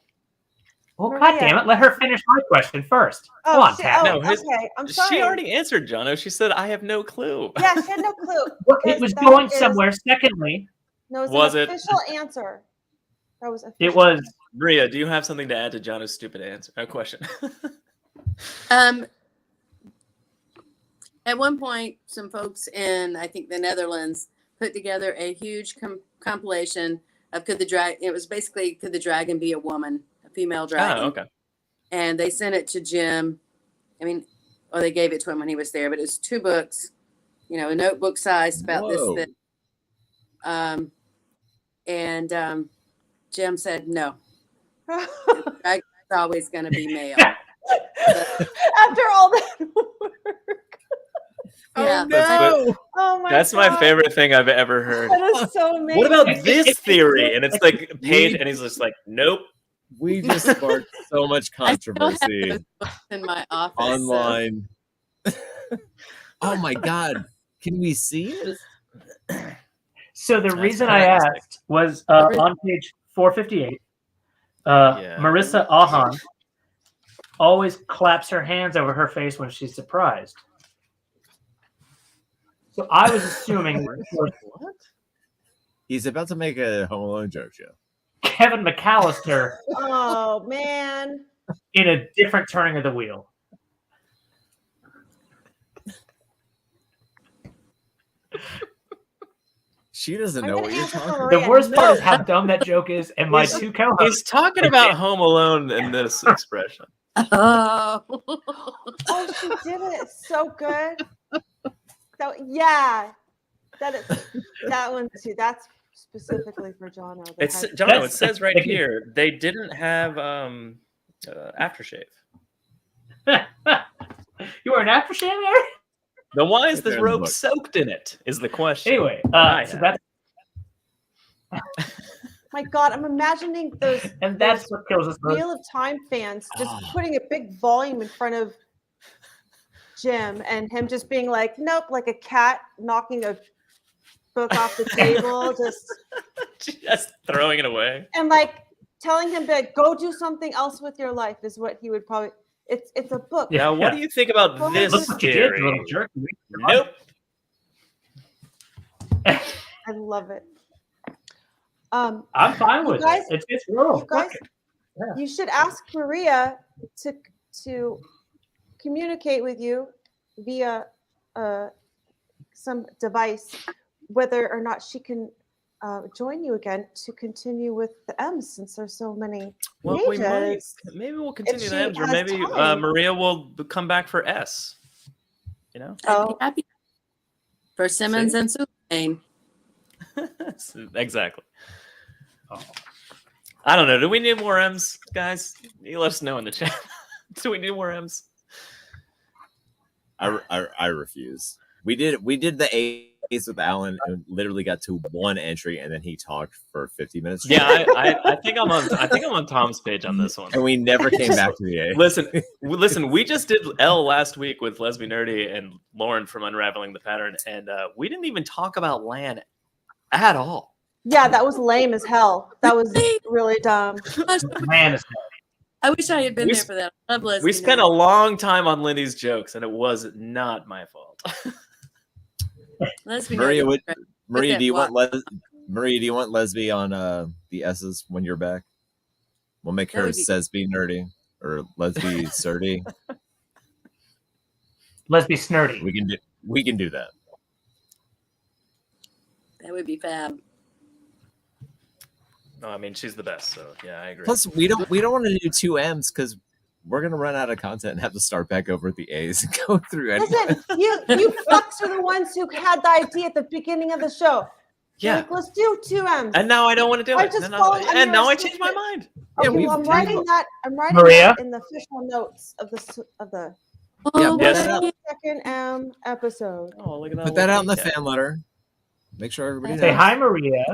S4: well,
S6: Maria.
S4: God damn it, let her finish my question first. Come on, Tab.
S1: No, his-
S6: okay. I'm sorry.
S1: She already answered, Jono. She said, I have no clue.
S6: Yeah, she had no clue.
S4: Well, it
S6: because
S4: was
S6: that
S4: going
S6: is-
S4: somewhere. Secondly,
S6: No, it
S1: Was
S6: an
S1: it?
S6: official answer. That was official.
S4: it was
S1: Maria, do you have something to add to Jono's stupid answer? Question.
S5: At one point, some folks in, I think, the Netherlands put together a huge compilation of could the dragon. It was basically could the dragon be a woman, a female dragon?
S1: Oh, okay.
S5: And they sent it to Jim. I mean, or they gave it to him when he was there. But it's 2 books, a notebook size about
S2: Whoa.
S5: this. And Jim said no. Dragon's always going to be male.
S6: After all that work.
S5: Yeah,
S1: no.
S6: Oh my
S1: That's
S6: God.
S1: my favorite thing I've ever heard.
S6: That is so amazing.
S1: What about this theory? And it's like Paige, and he's just like, nope.
S2: We just sparked so much
S5: I still have
S2: controversy
S5: those books in my office. so-
S2: online. Oh my God. Can we see it?
S4: so. The
S1: That's
S4: reason I
S1: fantastic.
S4: asked was on page 458.
S1: Yeah.
S4: Marissa Ahan always claps her hands over her face when she's surprised. So I was assuming
S1: What?
S2: He's about to make a Home Alone joke, Joe.
S4: Kevin McAllister
S6: Oh man.
S4: in a different turning of the wheel.
S2: She doesn't
S6: I'm
S2: know
S6: gonna
S2: what you're
S6: answer
S2: talking
S6: for
S2: about.
S4: The worst part
S1: No.
S4: is how dumb that joke is, and my
S1: He's-
S4: two co-hosts.
S1: He's talking about Home Alone in this expression.
S5: Oh.
S6: Oh, she did it so good. So yeah, that one too. That's specifically for Jono. that
S1: It's
S6: has-
S1: Jono. It
S4: That's-
S1: says right here they didn't have aftershave.
S4: You were an aftershave, Eric?
S1: Then why is
S2: Right
S1: this
S2: there in the
S1: rope
S2: book.
S1: soaked in it? Is the question.
S4: Anyway,
S1: I
S4: so
S1: have.
S4: that's
S6: My God, I'm imagining those
S4: and that's what kills us most.
S6: Wheel of Time fans just
S2: Ah.
S6: putting a big volume in front of Jim and him just being like, nope, like a cat knocking a book off the table,
S1: Just throwing it away.
S6: and like telling him to go do something else with your life is what he would probably. It's a book.
S4: Yeah.
S1: Now, what do you think about
S6: Well,
S1: this
S4: Look what you did, you
S1: theory?
S4: little jerk.
S1: Nope.
S6: I love it.
S4: I'm fine with
S6: guys-
S4: it. It's real.
S6: You guys,
S4: Yeah.
S6: you should ask Maria to communicate with you via some device whether or not she can join you again to continue with the M's since there's so many
S1: Well, we might.
S6: pages.
S1: Maybe we'll continue
S6: she
S1: the M's, or
S6: has
S1: maybe
S6: time.
S1: Maria will come back for S. You know,
S5: I'd be happy for Simmons
S1: See?
S5: and Superman.
S1: exactly.
S4: Oh.
S1: I don't know. Do we need more M's, guys? You let us know in the chat. Do we need more M's?
S2: I refuse. We did the A's with Alan and literally got to one entry, and then he talked for 50 minutes.
S1: Yeah, I think I'm on Tom's page on this one.
S2: and we never came back to the A.
S1: Listen. We just did L last week with Lesbian Nerdy and Lauren from Unraveling the Pattern, and we didn't even talk about Lan at all.
S6: Yeah, that was lame as hell. That was really dumb.
S4: Man, is
S5: I wish I had been
S1: We
S5: there
S1: s-
S5: for that. I love Leslie.
S1: We spent a long time on Lindy's jokes, and it was not my fault.
S5: Leslie
S2: Maria,
S5: Nerdy.
S2: Maria,
S5: that
S2: do you want Maria? Do you want Lesby on the S's when you're back? We'll make
S5: That
S2: her
S5: would be-
S2: Sesby Nerdy or Lesby Surdy.
S4: let's be snurdy.
S2: We can do that.
S5: That would be fab.
S1: No, I mean she's the best, so yeah, I agree.
S2: Plus, we don't want to do two M's because we're gonna run out of content and have to start back over at the A's and go through anyway.
S6: Listen, you fucks are the ones who had the idea at the beginning of the show. You're
S1: Yeah,
S6: like, let's do two M's.
S1: and now I don't want to do
S6: I
S1: it.
S6: just
S1: And
S6: followed- I mean,
S1: now I
S6: I
S1: changed my mind.
S6: Okay,
S2: we've
S6: well, I'm
S2: done-
S6: writing that. I'm writing
S4: Maria?
S6: that in the official notes of the
S5: Oh,
S1: yes.
S5: what?
S6: second M episode.
S1: Oh, look at that!
S2: Put that out in the
S1: little
S2: fan letter. Make sure everybody
S4: Say
S2: knows.
S4: hi, Maria.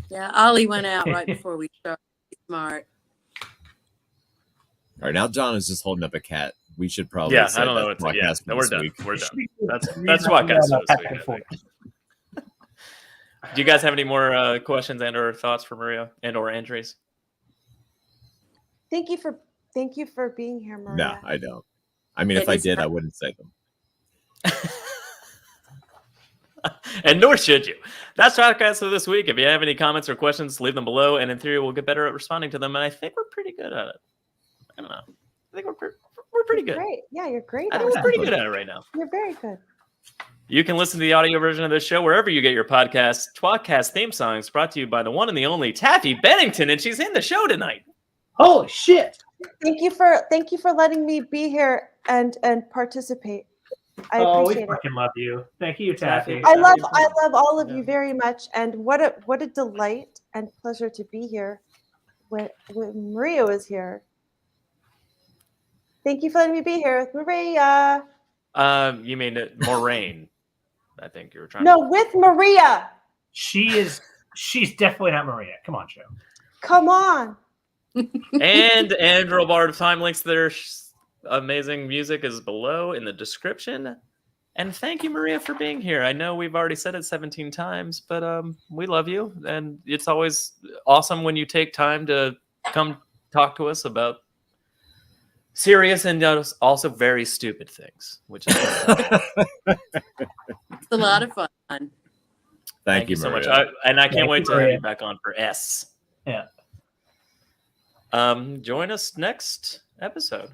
S5: Yeah, Ollie went out right before we started. Smart.
S2: All right, now John is just holding up a cat. We should probably
S1: Yeah,
S2: say
S1: I don't know
S2: that's
S1: what to. Yeah,
S2: podcast for
S1: no, we're
S2: this
S1: done.
S2: week.
S1: We're done. That's what guys so sweet. I think. Do you guys have any more questions and/or thoughts for Maria and/or entries?
S6: Thank you for being here, Maria.
S2: No, I don't. I mean,
S5: It
S2: if I
S5: is
S2: did,
S5: her-
S2: I wouldn't say them.
S1: And nor should you. That's tWoTcast for this week. If you have any comments or questions, leave them below, and in theory, we'll get better at responding to them. And I think we're pretty good at it. I don't know. I think we're pretty good.
S6: Great. Yeah, you're great.
S1: I
S6: at
S1: think we're
S6: it.
S1: pretty good at it right now.
S6: You're very good.
S1: You can listen to the audio version of this show wherever you get your podcasts. tWoTcast theme songs brought to you by the one and the only Taffy Bennington, and she's in the show tonight.
S4: Holy shit!
S6: Thank you for letting me be here and participate. I
S4: We
S6: appreciate it.
S4: fucking love you. Thank you, Taffy.
S6: I love all of
S1: Yeah.
S6: you very much, and what a delight and pleasure to be here when Maria was here. Thank you for letting me be here with Maria.
S1: You mean Moraine? I think you were trying.
S6: No, with Maria.
S4: She's definitely not Maria. Come on, Joe.
S6: Come on.
S1: And Andrew Bard of Time links to their amazing music is below in the description. And thank you, Maria, for being here. I know we've already said it 17 times, but we love you, and it's always awesome when you take time to come talk to us about serious and also very stupid things, which is
S5: It's a lot of fun.
S2: Thank you
S1: so much.
S2: Maria.
S1: I can't
S4: Thank
S1: wait
S4: you,
S1: to have
S4: Maria.
S1: you back on for S.
S4: Yeah.
S1: Join us next episode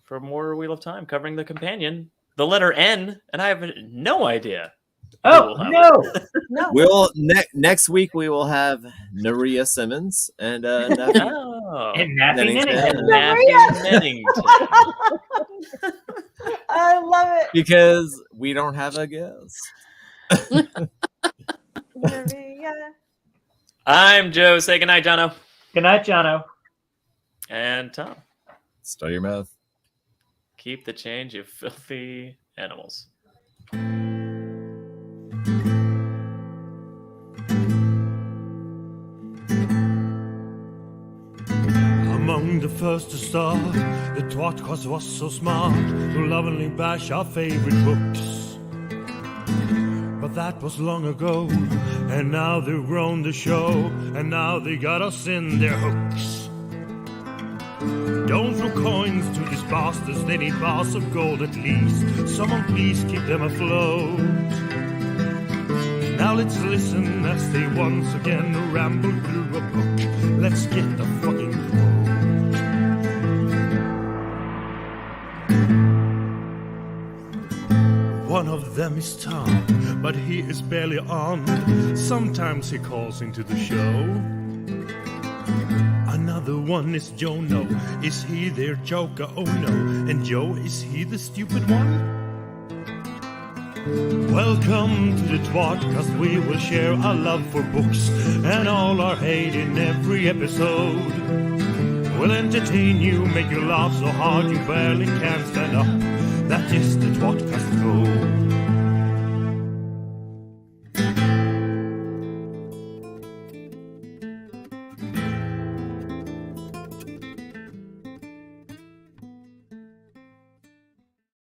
S1: for more Wheel of Time covering the companion the letter N, and I have no idea.
S4: Oh no!
S6: No.
S2: Next week we will have Naria Simmons and Nappy
S4: And Nappy
S2: Nennington.
S4: Nennington.
S6: I love it.
S2: Because we don't have a guest.
S6: Maria.
S1: I'm Joe. Say goodnight, Jono.
S4: Good night, Jono.
S1: And Tom.
S2: Stow your mouth.
S1: Keep the change, you filthy animals.
S8: Among the first to start, the tWoTcast was so smart to lovingly bash our favorite books. But that was long ago, and now they've grown the show, and now they got us in their hooks. Don't throw coins to these bastards, they need bars of gold at least. Someone please keep them afloat. Now let's listen as they once again ramble through a book. Let's get the fucking quote. One of them is Tom, but he is barely on. Sometimes he calls into the show. Another one is Jono. Is he their joker? Oh no. And Joe, is he the stupid one? Welcome to the tWoTcast. We will share our love for books and all our hate in every episode. We'll entertain you, make you laugh so hard you barely can stand up. That is the tWoTcast.